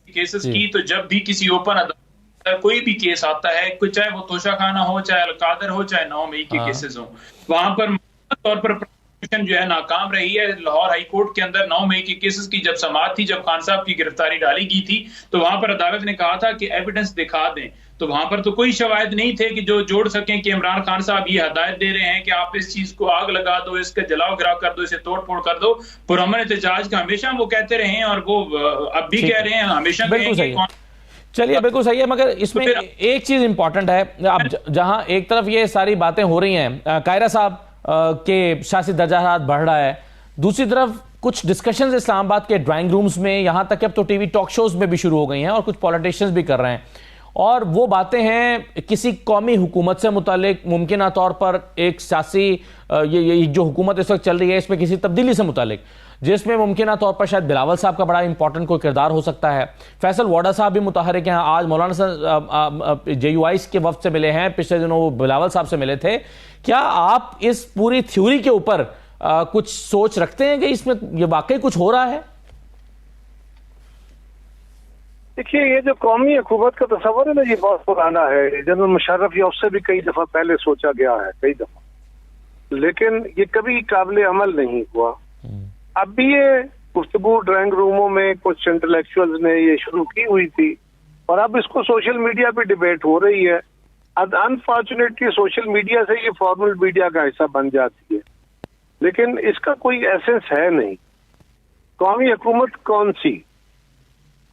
केसेस की, तो जब भी किसी ओपन अदालत कोई भी केस आता है, चाहे वो तोशा खाना हो, चाहे अलकादर हो, चाहे 9 मई के केसेस हो, वहां पर तौर पर जो है नाकाम रही है। लाहौर हाई कोर्ट के अंदर 9 मई के केसेस की जब समाअत थी, जब खान साहब की गिरफ्तारी डाली गई थी, तो वहां पर अदालत ने कहा था कि एविडेंस दिखा दें, तो वहां पर तो कोई शवाहिद नहीं थे कि जो जोड़ सकें कि इमरान खान साहब ये हदायत दे रहे हैं कि आप इस चीज को आग लगा दो, इसका जलाओ गिराव कर दो, इसे तोड़ फोड़ कर दो। पुरअमन एहतजाज का हमेशा वो कहते रहे हैं और वो अब भी कह रहे हैं, हमेशा कहेंगे। चलिए, बिल्कुल सही है, मगर इसमें एक चीज इंपॉर्टेंट है। अब जहां एक तरफ ये सारी बातें हो रही हैं, कायरा साहब के सियासी दर्जात बढ़ रहा है, दूसरी तरफ कुछ डिस्कशंस इस्लामाबाद के ड्राइंग रूम्स में, यहां तक कि अब तो टीवी टॉक शोज में भी शुरू हो गई हैं और कुछ पॉलिटिशियंस भी कर रहे हैं, और वो बातें हैं किसी कौमी हुकूमत से मुतालिक, मुमकिन तौर पर एक सियासी ये जो हुकूमत इस वक्त चल रही है इसमें किसी तब्दीली से मुतालिक, जिसमें मुमकिन तौर पर शायद बिलावल साहब का बड़ा इंपॉर्टेंट कोई किरदार हो सकता है। फैसल वाडा साहब भी मुतहरिक हैं, आज मौलाना JUI के वफ्द से मिले हैं, पिछले दिनों वो बिलावल साहब से मिले थे। क्या आप इस पूरी थ्योरी के ऊपर कुछ सोच रखते हैं कि इसमें ये वाकई कुछ हो रहा है? देखिए, ये जो कौमी हुकूमत का तस्वर है ना, ये बहुत पुराना है। जनरल मुशर्रफ या उससे भी कई दफा पहले सोचा गया है, कई दफा, लेकिन ये कभी काबिल अमल नहीं हुआ। अब भी ये गुफ्तगू ड्राइंग रूमों में कुछ इंटेलेक्चुअल्स ने ये शुरू की हुई थी और अब इसको सोशल मीडिया पे डिबेट हो रही है। अब अनफॉर्चुनेटली सोशल मीडिया से ये फॉर्मल मीडिया का हिस्सा बन जाती है, लेकिन इसका कोई एसेंस है नहीं। कौमी हुकूमत कौन सी?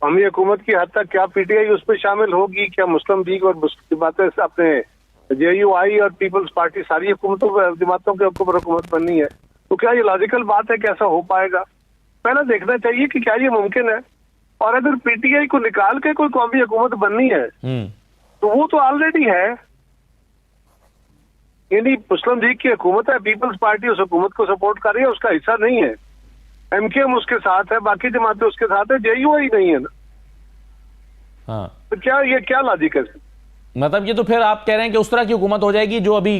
कौमी हुकूमत की हद तक क्या PTI उस पर शामिल होगी? क्या मुस्लिम लीग और बातें अपने JUI और पीपल्स पार्टी सारी हुकूमतों जमातों के ऊपर हुकूमत बननी है? तो क्या ये लॉजिकल बात है कि ऐसा हो पाएगा? पहले देखना चाहिए कि क्या ये मुमकिन है, और अगर PTI को निकाल के कोई कौमी हुकूमत बननी है तो वो तो ऑलरेडी है। यानी मुस्लिम लीग की हुकूमत है, पीपल्स पार्टी उस हुकूमत को सपोर्ट कर रही है, उसका हिस्सा नहीं है। MKM उसके साथ है, बाकी जमातें उसके साथ है, JUI नहीं है ना। हाँ, तो क्या ये क्या लॉजिक है? मतलब ये तो फिर आप कह रहे हैं कि उस तरह की हुकूमत हो जाएगी जो अभी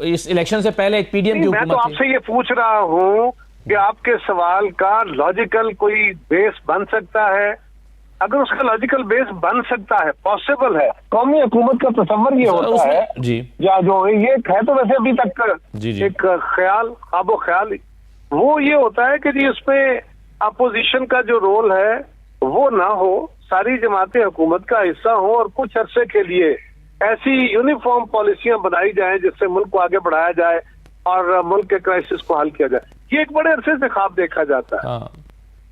इस इलेक्शन से पहले एक PDM की हुकूमत थी। मैं तो आपसे ये पूछ रहा हूँ कि आपके सवाल का लॉजिकल कोई बेस बन सकता है? अगर उसका लॉजिकल बेस बन सकता है, पॉसिबल है, कौमी हुकूमत का तस्वर ये होता है जी, या जो ये है तो वैसे अभी तक जी, जी। एक ख्याल, ख्वाबो ख्याल, वो ये होता है कि जी उसमें अपोजिशन का जो रोल है वो ना हो, सारी जमातें हुकूमत का हिस्सा हो और कुछ अरसे के लिए ऐसी यूनिफॉर्म पॉलिसियां बनाई जाएं जिससे मुल्क को आगे बढ़ाया जाए और मुल्क के क्राइसिस को हल किया जाए। ये एक बड़े अरसे से ख्वाब देखा जाता है।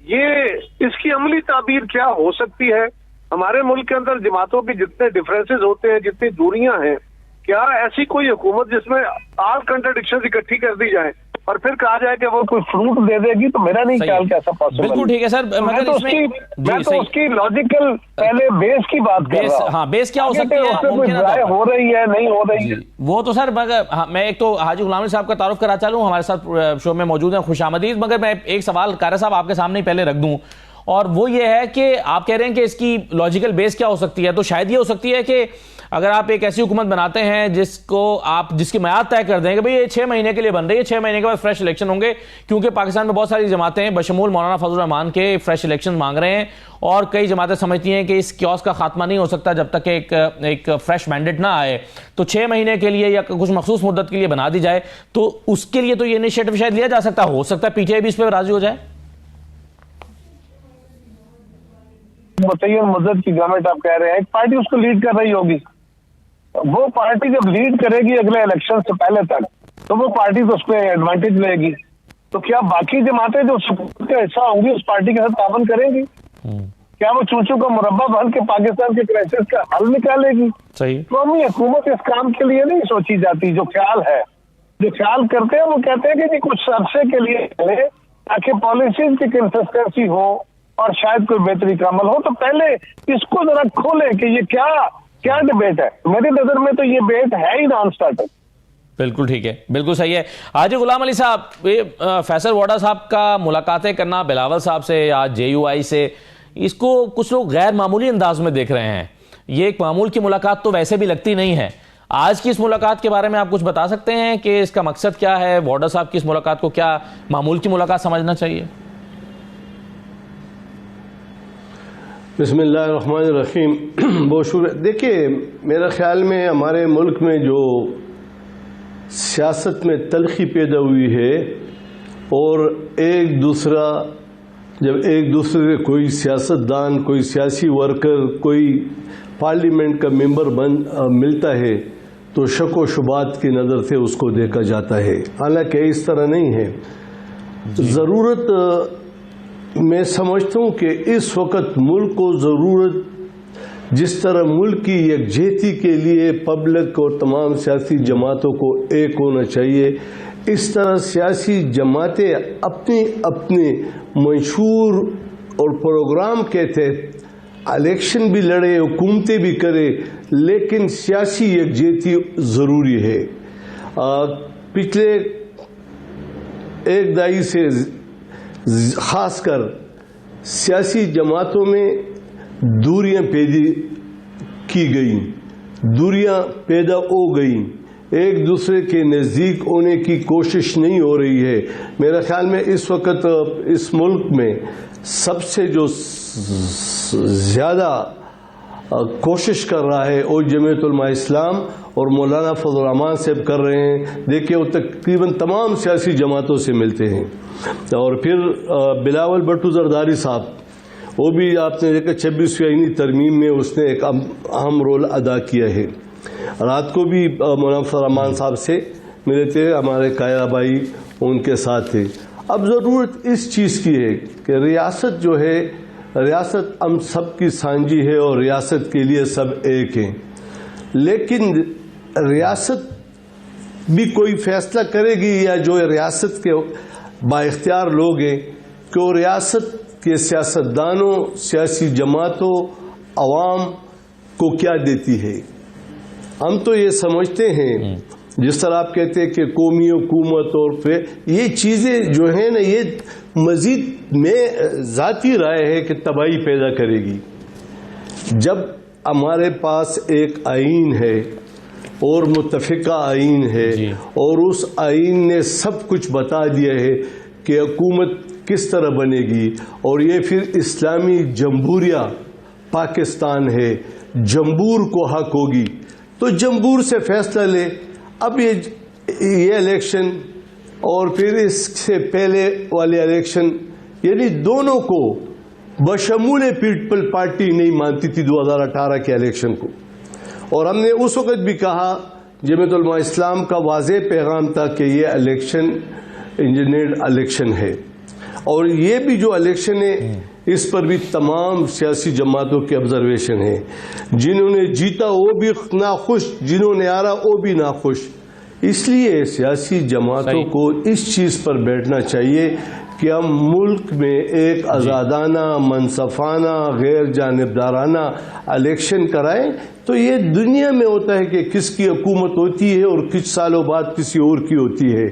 ये इसकी अमली ताबीर क्या हो सकती है? हमारे मुल्क के अंदर जमातों के जितने डिफरेंसेस होते हैं, जितनी दूरियां हैं, क्या ऐसी कोई हुकूमत जिसमें ऑल कंट्राडिक्शंस इकट्ठी कर दी जाए और फिर कहा जाए कि वो कोई फ्रूट दे देगी? तो मेरा नहीं ख्याल कि ऐसा पॉसिबल। बिल्कुल ठीक है सर, मैं तो उसकी लॉजिकल पहले बेस की बात कर रहा हूं। हाँ, बेस क्या हो सकती है? हो रही है, नहीं हो रही है, वो तो सर, मगर मैं एक तो हाजी गुलाम साहब का तारुफ करा चालूं, हमारे साथ शो में मौजूद हैं, खुशामदीद। मगर मैं एक सवाल कारा साहब आपके सामने ही पहले रख दूं, और वो ये है कि आप कह रहे हैं कि इसकी लॉजिकल बेस क्या हो सकती है? तो शायद ये हो सकती है कि अगर आप एक ऐसी हुकूमत बनाते हैं जिसकी मियाद तय कर दें कि भाई ये 6 महीने के लिए बन रही है, 6 महीने के बाद फ्रेश इलेक्शन होंगे, क्योंकि पाकिस्तान में बहुत सारी जमातें बशमूल मौलाना फजल रहमान के फ्रेश इलेक्शन मांग रहे हैं, और कई जमातें समझती हैं कि इस क्योस का खात्मा नहीं हो सकता जब तक एक फ्रेश मैंडेट ना आए। तो 6 महीने के लिए या कुछ मखसूस मुद्दत के लिए बना दी जाए, तो उसके लिए तो ये इनिशिएटिव शायद लिया जा सकता हो सकता है PTI भी इस पर राजी हो जाए। मुतय्यन मुद्दत की गवर्नमेंट आप कह रहे हैं, एक पार्टी उसको लीड कर रही होगी। वो पार्टी जब लीड करेगी अगले इलेक्शन से पहले तक, तो वो पार्टी तो उस पर एडवांटेज लेगी। तो क्या बाकी जमातें जो सपोर्ट का हिस्सा होंगी उस पार्टी के साथ तावन करेंगी? क्या वो चूचू का मुरब्बा बन के पाकिस्तान के क्राइसिस का हल निकालेगी? सही। कौमी हुकूमत इस काम के लिए नहीं सोची जाती। जो ख्याल है, जो ख्याल करते हैं वो कहते हैं कि कुछ अरसे के लिए चले ताकि पॉलिसीज की कंसिस्टेंसी हो और शायद कोई बेहतरी का अमल हो। तो पहले इसको जरा खोले कि ये क्या डिबेट है। मेरी नजर में तो ये डिबेट है ही नॉन स्टार्टर। बिल्कुल ठीक है, बिल्कुल सही है। हाजी गुलाम अली साहब, ये फैसल वाडा साहब का मुलाकातें करना बिलावल साहब से या JUI से, इसको कुछ लोग गैर मामूली अंदाज में देख रहे हैं। ये एक मामूल की मुलाकात तो वैसे भी लगती नहीं है। आज की इस मुलाकात के बारे में आप कुछ बता सकते हैं कि इसका मकसद क्या है? वाडा साहब की इस मुलाकात को क्या मामूल की मुलाकात समझना चाहिए? बिस्मिल्लाहिर्रहमानिर्रहीम। बहुत शुक्रिया। देखिए, मेरा ख्याल में हमारे मुल्क में जो सियासत में तलखी पैदा हुई है और जब एक दूसरे से कोई सियासतदान, कोई सियासी वर्कर, कोई पार्लियामेंट का मेंबर मिलता है तो शक व शुबात की नज़र से उसको देखा जाता है। हालांकि इस तरह नहीं है। ज़रूरत, मैं समझता हूँ कि इस वक्त मुल्क को ज़रूरत, जिस तरह मुल्क की यकजहती के लिए पब्लिक और तमाम सियासी जमातों को एक होना चाहिए, इस तरह सियासी जमातें अपनी अपने मंशूर और प्रोग्राम के तहत इलेक्शन भी लड़े, हुकूमतें भी करे, लेकिन सियासी यकजहती ज़रूरी है। पिछले एक दहाई से खासकर सियासी जमातों में दूरियां पैदा की गई, दूरियां पैदा हो गई, एक दूसरे के नज़दीक होने की कोशिश नहीं हो रही है। मेरे ख्याल में इस वक्त इस मुल्क में सबसे जो ज़्यादा कोशिश कर रहा है वो जमीयत उलमा इस्लाम और मौलाना फजल रहमान साहब कर रहे हैं। देखिए, वो तकरीबन तमाम सियासी जमातों से मिलते हैं। और फिर बिलावल भुट्टो जरदारी साहब, वो भी आपने देखा 26वीं आईनी तरमीम में उसने एक अहम रोल अदा किया है। रात को भी मौलाना फजल रहमान साहब से मिले थे, हमारे काया भाई उनके साथ थे। अब ज़रूरत इस चीज़ की है कि रियासत जो है, रियासत हम सब की सांझी है और रियासत के लिए सब एक हैं, लेकिन रियासत भी कोई फैसला करेगी या जो रियासत के बाइख्तियार लोग हैं कि वो रियासत के सियासतदानों, सियासी जमातों, अवाम को क्या देती है। हम तो ये समझते हैं, जिस तरह आप कहते हैं कि कौमी हुकूमत और फिर ये चीज़ें जो हैं ना, ये मज़ीद में ज़ाती राय है कि तबाही पैदा करेगी। जब हमारे पास एक आईन है और मुत्तफ़िका आईन है और उस आईन ने सब कुछ बता दिया है कि हुकूमत किस तरह बनेगी, और ये फिर इस्लामी जमहूरिया पाकिस्तान है, जमहूर को हक होगी, तो जमहूर से फैसला ले। अब ये इलेक्शन और फिर इससे पहले वाले इलेक्शन, यानी दोनों को बशमूल पीपल पार्टी नहीं मानती थी 2018 के इलेक्शन को। और हमने उस वक्त भी कहा, जमीयत उलमा इस्लाम का वाज़ेह पैगाम था कि ये इलेक्शन इंजीनियर्ड इलेक्शन है, और ये भी जो इलेक्शन है इस पर भी तमाम सियासी जमातों की ऑब्जर्वेशन है। जिन्होंने जीता वो भी नाखुश, जिन्होंने हारा वो भी नाखुश। इसलिए सियासी जमातों को इस चीज़ पर बैठना चाहिए कि हम मुल्क में एक आज़ादाना, मनसफाना, गैर जानिबदाराना इलेक्शन कराएं। तो ये दुनिया में होता है कि किसकी हुकूमत होती है और कुछ सालों बाद किसी और की होती है।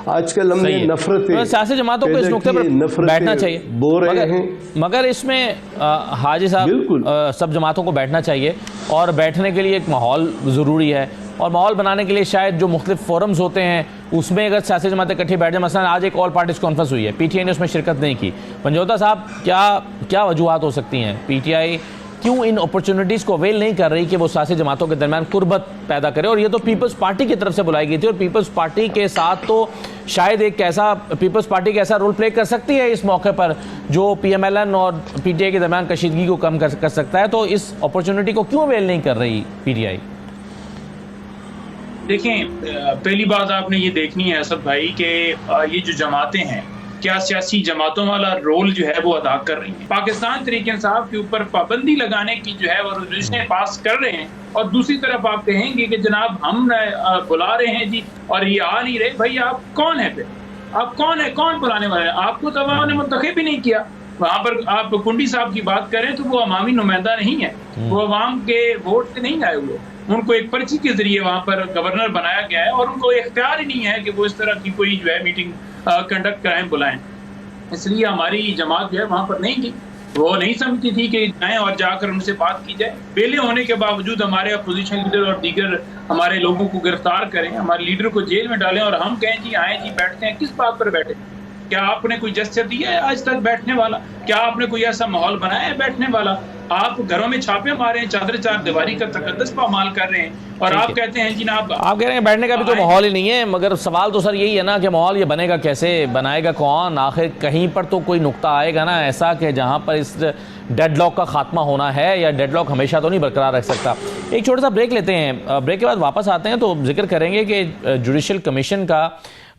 आजकल हमने नफरतें, सियासी जमातों को इस नुक्ते पर बैठना चाहिए, बोल रहे हैं, मगर इसमें हाजी साहब बिल्कुल सब जमातों को बैठना चाहिए, और बैठने के लिए एक माहौल ज़रूरी है, और माहौल बनाने के लिए शायद जो मुख्तलिफ फोरम्स होते हैं उसमें अगर सियासी जमातें इकट्ठी बैठ जाए। मसलन आज एक ऑल पार्टीज कॉन्फ्रेंस हुई है, PTI ने उसमें शिरकत नहीं की। पंजोता साहब, क्या वजूहत हो सकती हैं? PTI क्यों इन अपॉर्चुनिटीज़ को अवेल नहीं कर रही कि वो सियासी जमातों के दरमियान कुर्बत पैदा करे? और ये तो पीपल्स पार्टी की तरफ से बुलाई गई थी, और पीपल्स पार्टी के साथ तो शायद एक ऐसा पीपल्स पार्टी कैसा रोल प्ले कर सकती है इस मौके पर जो PMLN और PTI के दरमियान कशीदगी को कम कर सकता है। तो इस अपॉर्चुनिटी को क्यों अवेल नहीं कर रही PTI? देखें, पहली बात आपने ये देखनी है असद भाई कि ये जो जमातें हैं क्या सियासी जमातों वाला रोल जो है वो अदा कर रही हैं। पाकिस्तान तहरीक इंसाफ के ऊपर पाबंदी लगाने की जो है वो रेजोल्यूशन पास कर रहे हैं, और दूसरी तरफ आप कहेंगे कि जनाब हम बुला रहे हैं जी और ये आ नहीं रहे। भाई आप कौन है? फिर आप कौन है? कौन बुलाने वाले हैं? आपको तो अवाम ने मुंतखब भी नहीं किया। वहाँ पर आप कुंडी साहब की बात करें तो वो अवामी नुमाइंदा नहीं है, वो अवाम के वोट से नहीं आए हुए। उनको एक पर्ची के जरिए वहाँ पर गवर्नर बनाया गया है और उनको इख्तियार ही नहीं है कि वो इस तरह की कोई जो है मीटिंग कंडक्ट कराएं, बुलाएं। इसलिए हमारी जमात जो है वहाँ पर नहीं गई। वो नहीं समझती थी कि जाएं और जाकर उनसे बात की जाए। बेले होने के बावजूद हमारे अपोजिशन लीडर और दीगर हमारे लोगों को गिरफ्तार करें, हमारे लीडर को जेल में डालें और हम कहें जी आए जी बैठते हैं। किस बात पर बैठे? क्या आपने कोई जेस्चर दिया है आज तक बैठने वाला? क्या आपने कोई ऐसा माहौल बनाया है बैठने वाला? आप घरों में छापे मारे हैं, चादर चार दीवारी का तकद्दस पामाल कर रहे हैं और आप कहते हैं जी ना आप कह रहे हैं बैठने का भी तो माहौल ही नहीं है। मगर सवाल तो सर यही है ना कि माहौल ये बनेगा कैसे, बनाएगा कौन? आखिर कहीं पर तो कोई नुक्ता आएगा ना ऐसा कि जहां पर इस डेडलॉक का खात्मा होना है, या डेडलॉक हमेशा तो नहीं बरकरार रख सकता। एक छोटा सा ब्रेक लेते हैं, ब्रेक के बाद वापस आते हैं तो जिक्र करेंगे कि जुडिशल कमीशन का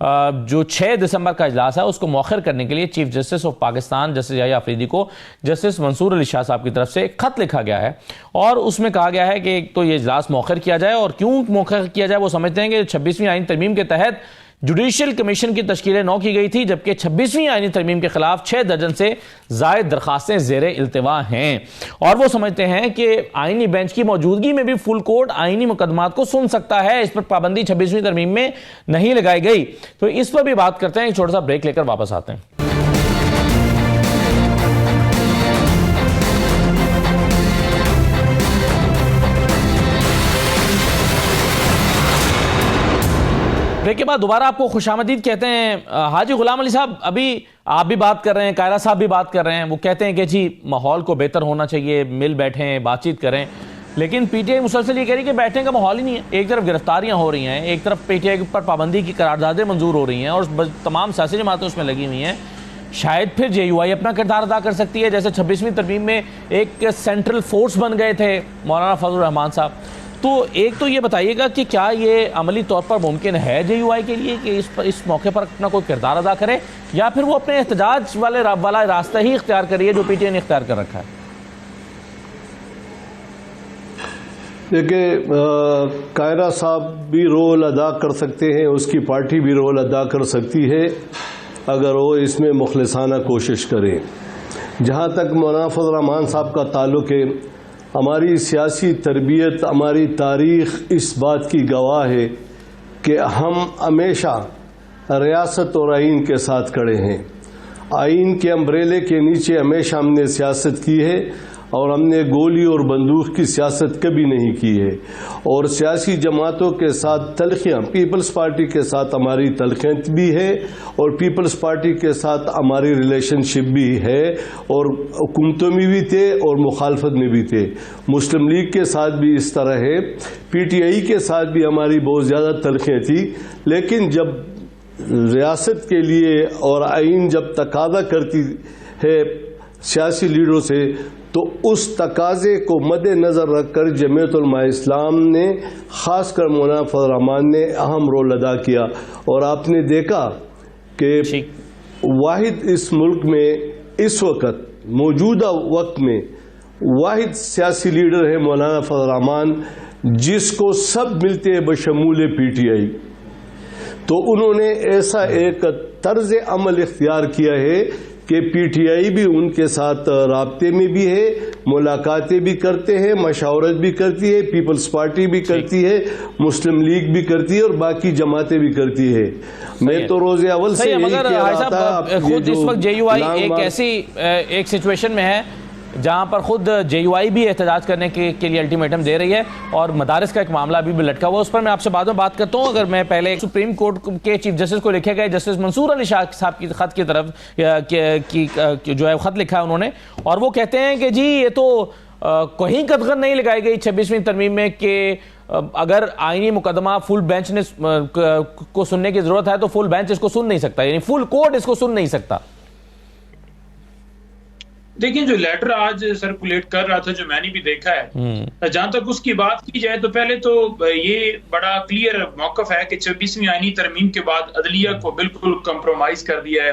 जो 6 दिसंबर का इजलास है उसको मौखर करने के लिए chief justice of Pakistan justice Yahya Afridi को जस्टिस मंसूर अली शाह साहब की तरफ से खत लिखा गया है और उसमें कहा गया है कि एक तो ये इजलास मौखर किया जाए। और क्यों मौखर किया जाए? वो समझते हैं कि 26वीं आईनी तरमीम के तहत जुडिशल कमीशन की तश्कील 9 की गई थी, जबकि 26वीं आईनी तरमीम के खिलाफ 6 दर्जन से जायद दरखास्तें ज़ेरे इल्तिवा हैं और वो समझते हैं कि आईनी बेंच की मौजूदगी में भी फुल कोर्ट आईनी मुकदमात को सुन सकता है। इस पर पाबंदी 26वीं तरमीम में नहीं लगाई गई। तो इस पर भी बात करते हैं, एक छोटा सा ब्रेक लेकर वापस आते हैं। ब्रेक के बाद दोबारा आपको खुशामदीद कहते हैं। हाजी गुलाम अली साहब, अभी आप भी बात कर रहे हैं, कायरा साहब भी बात कर रहे हैं, वो कहते हैं कि जी माहौल को बेहतर होना चाहिए, मिल बैठें, बातचीत करें, लेकिन PTI मुसलसल ये कह रही है कि बैठने का माहौल ही नहीं है। एक तरफ गिरफ्तारियां हो रही हैं, एक तरफ PTI पर पाबंदी की करारदादें मंजूर हो रही हैं और तमाम सियासी जमातें उसमें लगी हुई हैं। शायद फिर JUI अपना किरदार अदा कर सकती है, जैसे 26वीं तरमीम में एक सेंट्रल फोर्स बन गए थे मौलाना फजल रहमान साहब। तो एक तो ये बताइएगा कि क्या ये अमली तौर पर मुमकिन है JUI के लिए कि इस मौके पर अपना कोई किरदार अदा करे, या फिर वो अपने एहतजाज वाला रास्ता ही इख्तियार करिए जो PTI ने इख्तियार कर रखा है? देखिए, कायरा साहब भी रोल अदा कर सकते हैं, उसकी पार्टी भी रोल अदा कर सकती है अगर वो इसमें मुखलिसाना कोशिश करें। जहाँ तक मौलाना फजल रहमान साहब का ताल्लुक़ है, हमारी सियासी तरबियत, हमारी तारीख़ इस बात की गवाह है कि हम हमेशा रियासत और आइन के साथ खड़े हैं। आइन के अम्ब्रेले के नीचे हमेशा हमने सियासत की है और हमने गोली और बंदूक की सियासत कभी नहीं की है। और सियासी जमातों के साथ तलखियाँ, पीपल्स पार्टी के साथ हमारी तलखियत भी है और पीपल्स पार्टी के साथ हमारी रिलेशनशिप भी है, और हुकूमतों में भी थे और मुखालफत में भी थे। मुस्लिम लीग के साथ भी इस तरह है, PTI के साथ भी हमारी बहुत ज़्यादा तलखियाँ थी। लेकिन जब रियासत के लिए और आइन जब तकाजा करती है सियासी लीडरों से, तो उस तकाजे को मद्देनज़र रखकर जमीयत उलमा इस्लाम ने, ख़ासकर मौलाना फजल रहमान ने अहम रोल अदा किया। और आपने देखा कि वाहिद इस मुल्क में इस वक्त मौजूदा वक्त में वाहिद सियासी लीडर है मौलाना फजल रहमान, जिसको सब मिलते हैं बशमूल PTI। तो उन्होंने ऐसा एक तर्ज अमल इख्तियार किया है कि PTI भी उनके साथ राब्ते में भी है, मुलाकातें भी करते हैं, मशावरत भी करती है, पीपल्स पार्टी भी करती है, मुस्लिम लीग भी करती है और बाकी जमातें भी करती है। मैं तो रोज़े अव्वल से यही कह रहा था। खुद इस वक्त JUI एक ऐसी एक सिचुएशन में है जहां पर खुद JUI भी एहतजाज करने के लिए अल्टीमेटम दे रही है और मदारिस का एक मामला भी लटका हुआ, उस पर मैं आपसे बाद में बात करता हूं। अगर मैं पहले सुप्रीम कोर्ट के चीफ जस्टिस को लिखे गए जस्टिस मंसूर अली शाह साहब की खत की तरफ की जो है खत लिखा है उन्होंने, और वो कहते हैं कि जी ये तो कहीं कदगन नहीं लगाई गई 26वीं तरमीम में कि अगर आईनी मुकदमा फुल बेंच ने को सुनने की जरूरत है तो फुल बेंच इसको सुन नहीं सकता, यानी फुल कोर्ट इसको सुन नहीं सकता। देखिए, जो लेटर आज सर्कुलेट कर रहा था, जो मैंने भी देखा है, जहां तक उसकी बात की जाए तो पहले तो ये बड़ा क्लियर मौकफ है कि 26वीं आईनी तरमीम के बाद अदलिया को बिल्कुल कंप्रोमाइज कर दिया है।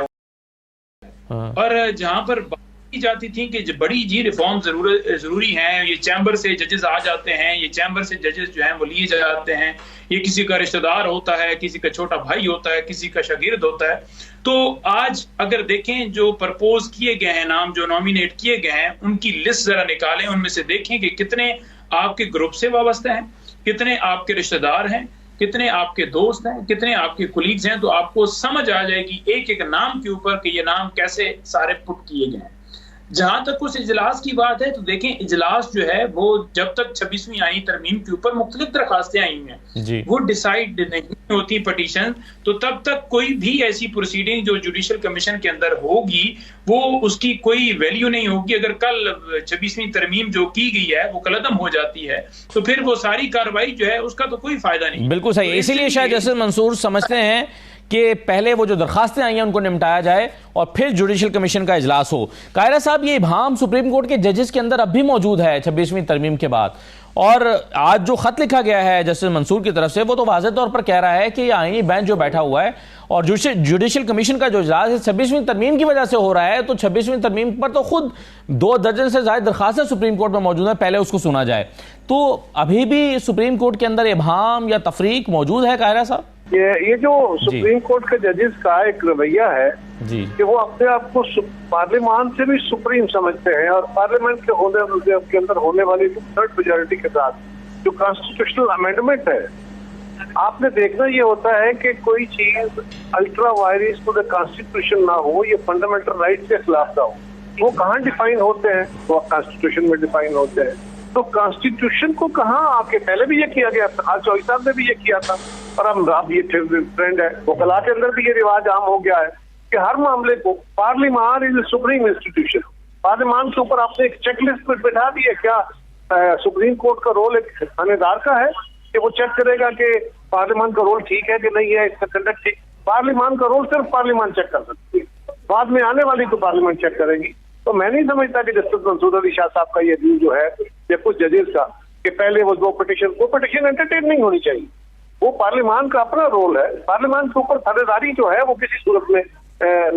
और जहां पर बात की जाती थी कि बड़ी जी रिफॉर्म जरूरी हैं, ये चैम्बर से जजेस आ जाते हैं, ये चैम्बर से जजेस जो हैं वो लिए जाते हैं, ये किसी का रिश्तेदार होता है, किसी का छोटा भाई होता है, किसी का शागिर्द होता है। तो आज अगर देखें जो प्रपोज किए गए हैं नाम, जो नॉमिनेट किए गए हैं, उनकी लिस्ट जरा निकालें, उनमें से देखें कि कितने आपके ग्रुप से वाबस्ते हैं, कितने आपके रिश्तेदार हैं, कितने आपके दोस्त हैं, कितने आपके कुलीग्स हैं, तो आपको समझ आ जाएगी एक एक नाम के ऊपर कि ये नाम कैसे सारे पुट किए गए हैं। जहां तक उस इजलास की बात है तो देखें, इजलास जो है वो जब तक 26वीं आईनी तरमीम के ऊपर मुख्तलिफ दरखास्तें आई हैं वो डिसाइड नहीं होती पटिशन, तो तब तक कोई भी ऐसी प्रोसीडिंग जो जुडिशियल कमीशन के अंदर होगी वो उसकी कोई वैल्यू नहीं होगी। अगर कल 26वीं तरमीम जो की गई है वो कलअदम हो जाती है तो फिर वो सारी कार्रवाई जो है उसका तो कोई फायदा नहीं। बिल्कुल सही, इसीलिए शायद जस्टिस मंसूर समझते हैं कि पहले वो जो दरखास्तें आई हैं उनको निपटाया जाए और फिर जुडिशियल कमीशन का इजलास हो। कायरा साहब, ये इबाम सुप्रीम कोर्ट के जजेस के अंदर अब भी मौजूद है 26वीं तरमीम के बाद, और आज जो खत लिखा गया है जस्टिस मंसूर की तरफ से वो तो वाज़ेह तौर पर कह रहा है कि आईनी बेंच जो बैठा हुआ है और जुडिशियल कमीशन का जो इजलास है 26वीं तरमीम की वजह से हो रहा है, तो 26वीं तरमीम पर तो खुद 2 दर्जन से ज्यादा दरखास्तें सुप्रीम कोर्ट में मौजूद है, पहले उसको सुना जाए। तो अभी भी सुप्रीम कोर्ट के अंदर इबाम या तफरीक मौजूद है कायरा साहब? ये जो सुप्रीम कोर्ट के जजेस का एक रवैया है जी कि वो अपने आप को पार्लियामान से भी सुप्रीम समझते हैं और पार्लियामेंट के अंदर होने वाली थर्ड मेजॉरिटी के साथ जो कॉन्स्टिट्यूशनल अमेंडमेंट है, आपने देखना ये होता है कि कोई चीज ultra vires to the constitution ना हो, ये फंडामेंटल राइट के खिलाफ ना हो। वो कहाँ डिफाइन होते हैं? वो कॉन्स्टिट्यूशन में डिफाइन होते हैं। तो कॉन्स्टिट्यूशन को कहाँ आके, पहले भी ये किया गया था, आज चौधरी साहब ने भी ये किया था और अब ये ट्रेंड है, वकला के अंदर भी ये रिवाज आम हो गया है कि हर मामले को पार्लियामान इज सुप्रीम इंस्टीट्यूशन, पार्लियामान के ऊपर आपने एक चेकलिस्ट पर बैठा दी है। क्या सुप्रीम कोर्ट का रोल एक थानेदार का है कि वो चेक करेगा कि पार्लियामान का रोल ठीक है कि नहीं है, इसका कंडक्ट ठीक? पार्लियामान का रोल सिर्फ पार्लियामान चेक कर सकती है, बाद में आने वाली तो पार्लियामेंट चेक करेगी। तो मैं नहीं समझता कि जस्टिस मंसूर अली शाह साहब का ये व्यू जो है या कुछ जजेस का कि पहले वो पिटीशन एंटरटेन नहीं होनी चाहिए। वो पार्लियामान का अपना रोल है, पार्लियामान के ऊपर थानेदारी जो है वो किसी सूरत में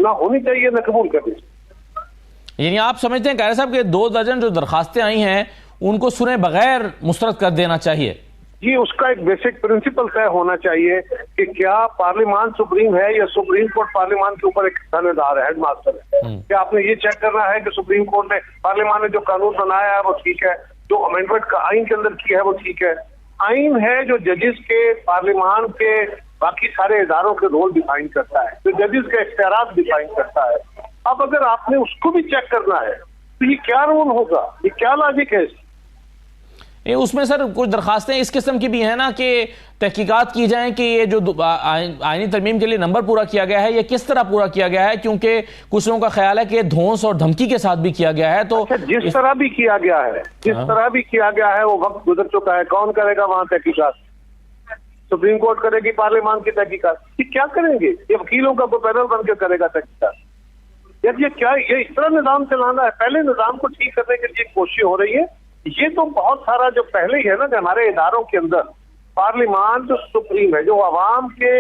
ना होनी चाहिए, ना कबूल करनी चाहिए। यानी आप समझते हैं कायरा साहब के 2 दर्जन जो दरखास्तें आई हैं उनको सुने बगैर मुस्तरद कर देना चाहिए? जी, उसका एक बेसिक प्रिंसिपल तय होना चाहिए कि क्या पार्लियामान सुप्रीम है या सुप्रीम कोर्ट पार्लियामान के ऊपर एक थानेदार है, हेडमास्टर है। क्या आपने ये चेक करना है कि सुप्रीम कोर्ट ने, पार्लियामान ने जो कानून बनाया है वो ठीक है, जो अमेंडमेंट का आइन के अंदर किया है वो ठीक है। आइन है जो जजेस के, पार्लियामान के, बाकी सारे इदारों के रोल डिफाइन करता है, जो जजेस के इख्तियारात डिफाइन करता है। अब अगर आपने उसको भी चेक करना है तो ये क्या रूल होगा, ये क्या लॉजिक है? उसमें सर कुछ दरखास्तें इस किस्म की भी हैं ना कि तहकीकात की जाए कि ये जो आईनी तरमीम के लिए नंबर पूरा किया गया है ये किस तरह पूरा किया गया है, क्योंकि कुछ लोगों का ख्याल है कि धौंस और धमकी के साथ भी किया गया है। तो जिस तरह भी किया गया है, जिस तरह भी किया गया है वो वक्त गुजर चुका है। कौन करेगा वहां तहकीकात? सुप्रीम कोर्ट करेगी पार्लियामान की तहकीकात? ये क्या करेंगे? ये वकीलों का पैनल बन के करेगा तहकीकात? यार ये क्या, ये इस तरह निजाम चलाना है? पहले निजाम को ठीक करने के लिए कोशिश हो रही है। ये तो बहुत सारा जो पहले ही है ना कि हमारे इदारों के अंदर पार्लियामान जो सुप्रीम है, जो अवाम के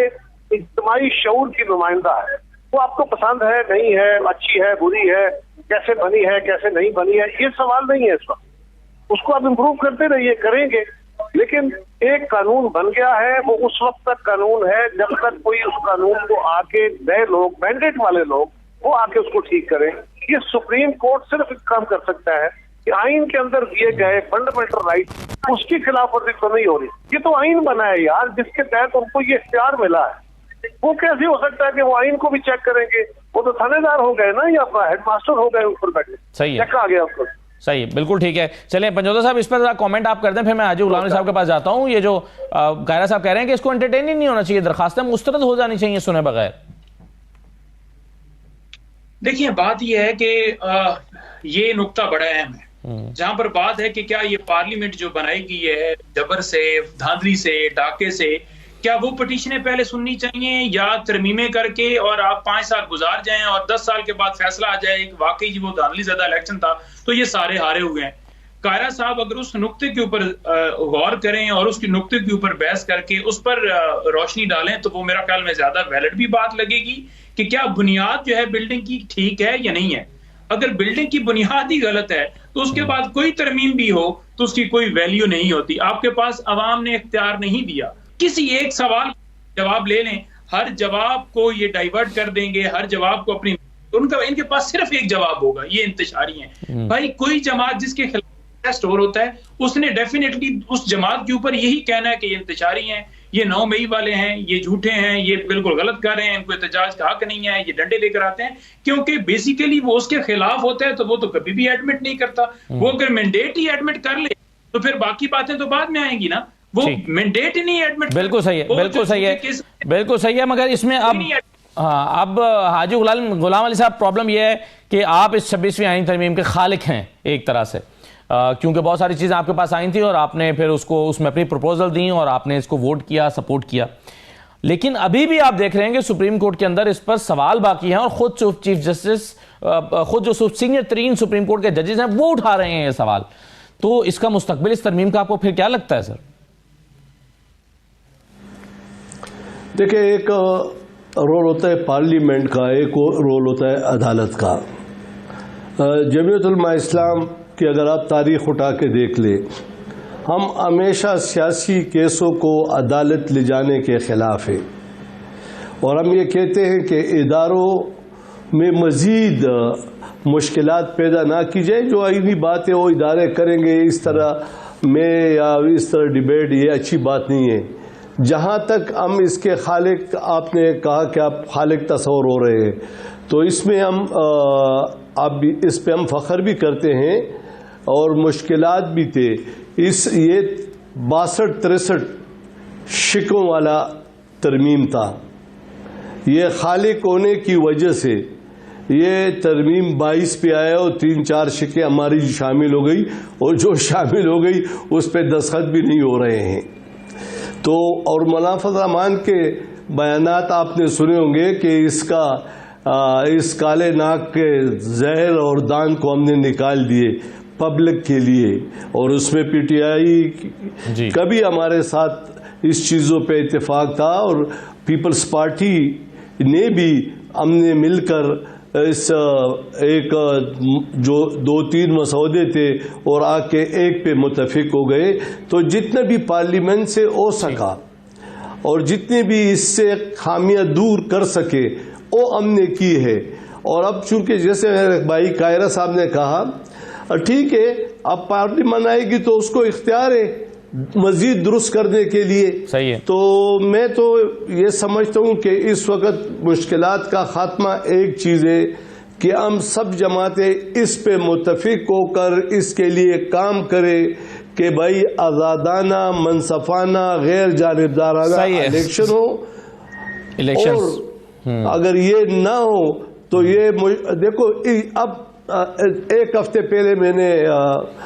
इज्तिमाई शऊर की नुमाइंदा है, वो आपको पसंद है नहीं है, अच्छी है बुरी है, कैसे बनी है कैसे नहीं बनी है, ये सवाल नहीं है इस वक्त। उसको आप इम्प्रूव करते रहिए, करेंगे। लेकिन एक कानून बन गया है, वो उस वक्त तक कानून है जब तक कोई उस कानून को आके नए लोग, मैंडेट वाले लोग, वो आके उसको ठीक करें। ये सुप्रीम कोर्ट सिर्फ काम कर सकता है कि आइन के अंदर दिए गए फंडामेंटल राइट उसकी खिलाफ वर्जी तो नहीं हो रही। ये तो आइन बना है यार, जिसके तहत उनको ये इख्तियार मिला है। वो कैसे हो सकता है कि वो आइन को भी चेक करेंगे? वो तो थानेदार हो गए ना, या हेडमास्टर हो गए ऊपर बैठे। सही है, चेक आ गया उसको। सही, बिल्कुल ठीक है। चलिए पंजोदा साहब, इस पर कमेंट आप कर दें, फिर मैं हाजी गुलाम साहब के पास जाता हूँ। ये जो कायरा साहब कह रहे हैं कि इसको एंटरटेन ही नहीं होना चाहिए, दरखास्तें मुस्तरद हो जानी चाहिए सुने बगैर। देखिए बात यह है कि ये नुक्ता बड़ा अहम है। जहां पर बात है कि क्या ये पार्लियामेंट जो बनाई गई है जबर से, धांधली से, डाके से, क्या वो पिटीशनें पहले सुननी चाहिए या तरमीमें करके और आप 5 साल गुजार जाएं और 10 साल के बाद फैसला आ जाए कि वाकई वो धांधली ज़्यादा इलेक्शन था तो ये सारे हारे हुए हैं। कायरा साहब अगर उस नुक्ते के ऊपर गौर करें और उसके नुक्ते के ऊपर बहस करके उस पर रोशनी डालें तो वो मेरा ख्याल में ज्यादा वैलिड भी बात लगेगी कि क्या बुनियाद जो है बिल्डिंग की ठीक है या नहीं है। अगर बिल्डिंग की बुनियाद ही गलत है तो उसके बाद कोई तरमीम भी हो तो उसकी कोई वैल्यू नहीं होती। आपके पास अवाम ने इख्तियार नहीं दिया, किसी एक सवाल का जवाब ले लें, हर जवाब को ये डाइवर्ट कर देंगे, हर जवाब को अपनी उनका इनके पास सिर्फ एक जवाब होगा, ये इंतशारी है। भाई कोई जमात जिसके खिलाफ स्टोर होता है उसने डेफिनेटली उस जमात के ऊपर यही कहना है कि ये इंतशारी हैं, ये 9 मई वाले हैं, ये झूठे हैं, ये बिल्कुल गलत कर रहे हैं, इनको एहतजाज का हक नहीं है, ये डंडे लेकर आते हैं, क्योंकि बेसिकली वो उसके खिलाफ होता है तो वो तो कभी भी एडमिट नहीं करता। वो अगर मैंडेट ही एडमिट कर ले तो फिर बाकी बातें तो बाद में आएंगी ना, वो मैंडेट ही नहीं एडमिट। बिल्कुल सही है, बिल्कुल सही है, बिल्कुल सही है। मगर इसमें अब हाजी गुलाम अली साहब, प्रॉब्लम यह है कि आप इस 26वीं आईन तरमीम के खालिक हैं एक तरह से, क्योंकि बहुत सारी चीज़ें आपके पास आई थी और आपने फिर उसको उसमें अपनी प्रपोजल दी और आपने इसको वोट किया, सपोर्ट किया। लेकिन अभी भी आप देख रहे हैं कि सुप्रीम कोर्ट के अंदर इस पर सवाल बाकी हैं और खुद चीफ जस्टिस, खुद जो सीनियर तरीन सुप्रीम कोर्ट के जजेस हैं वो उठा रहे हैं ये सवाल। तो इसका मुस्तकबिल इस तरमीम का आपको फिर क्या लगता है सर? देखिए, एक रोल होता है पार्लियामेंट का, एक रोल होता है अदालत का। जमीयत उलमा इस्लाम कि अगर आप तारीख उठा के देख ले, हम हमेशा सियासी केसों को अदालत ले जाने के खिलाफ है और हम ये कहते हैं कि इदारों में मज़ीद मुश्किलात पैदा ना की जाए। जो आईनी बात है वो इदारे करेंगे इस तरह में या इस तरह डिबेट, ये अच्छी बात नहीं है। जहाँ तक हम इसके खालिक, आपने कहा कि आप खालिक तस्वर हो रहे हैं, तो इसमें हम आप इस पे हम फ़ख्र भी करते हैं और मुश्किलात भी थे। ये 62-63 शिकों वाला तरमीम था। ये खालिक होने की वजह से ये तरमीम 22 पे आया और 3-4 शिकें हमारी शामिल हो गई और जो शामिल हो गई उस पे दस्तखत भी नहीं हो रहे हैं। तो और मुनाफत रहमान के बयानात आपने सुने होंगे कि इस काले नाग के जहर और दान को हमने निकाल दिए पब्लिक के लिए, और उसमें पीटीआई का भी हमारे साथ इस चीज़ों पे इत्तेफाक था और पीपल्स पार्टी ने भी, हमने मिलकर इस एक जो 2-3 मसौदे थे और आके एक पे मुत्तफिक हो गए। तो जितने भी पार्लियामेंट से हो सका और जितने भी इससे खामियां दूर कर सके वो हमने की है। और अब चूंकि जैसे भाई कायरा साहब ने कहा, ठीक है, अब पार्लियामेंट आएगी तो उसको इख्तियार है मजीद दुरुस्त करने के लिए। सही है। तो मैं तो ये समझता हूँ कि इस वक्त मुश्किलात का खात्मा एक चीज़ है कि हम सब जमातें इस पे मुत्तफिक होकर इसके लिए काम करें कि भाई आज़ादाना, मनसफाना, गैर जानिबदाराना इलेक्शन हो। और अगर ये ना हो तो ये देखो, अब एक हफ्ते पहले मैंने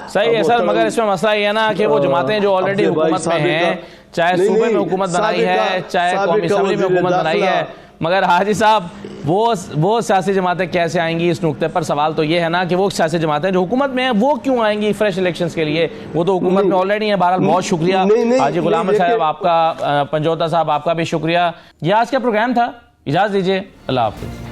सही है सर, मगर इसमें मसला ये है ना कि वो जमातें जो ऑलरेडी हुकूमत में हैं, चाहे सूबे में हुकूमत बनाई है, चाहे कौमी असम्बली में हुकूमत बनाई है, मगर हाजी साहब वो सियासी जमातें कैसे आएंगी इस नुक्ते पर सवाल तो ये है ना कि वो सियासी जमातें जो हुकूमत में हैं वो क्यों आएंगी फ्रेश इलेक्शंस के लिए? वो तो हुकूमत में ऑलरेडी है। बहरहाल बहुत शुक्रिया हाजी गुलाम साहब आपका, पंजोता साहब आपका भी शुक्रिया। यह आज का प्रोग्राम था, इजाज़त दीजिए, अल्लाह हाफ़िज़।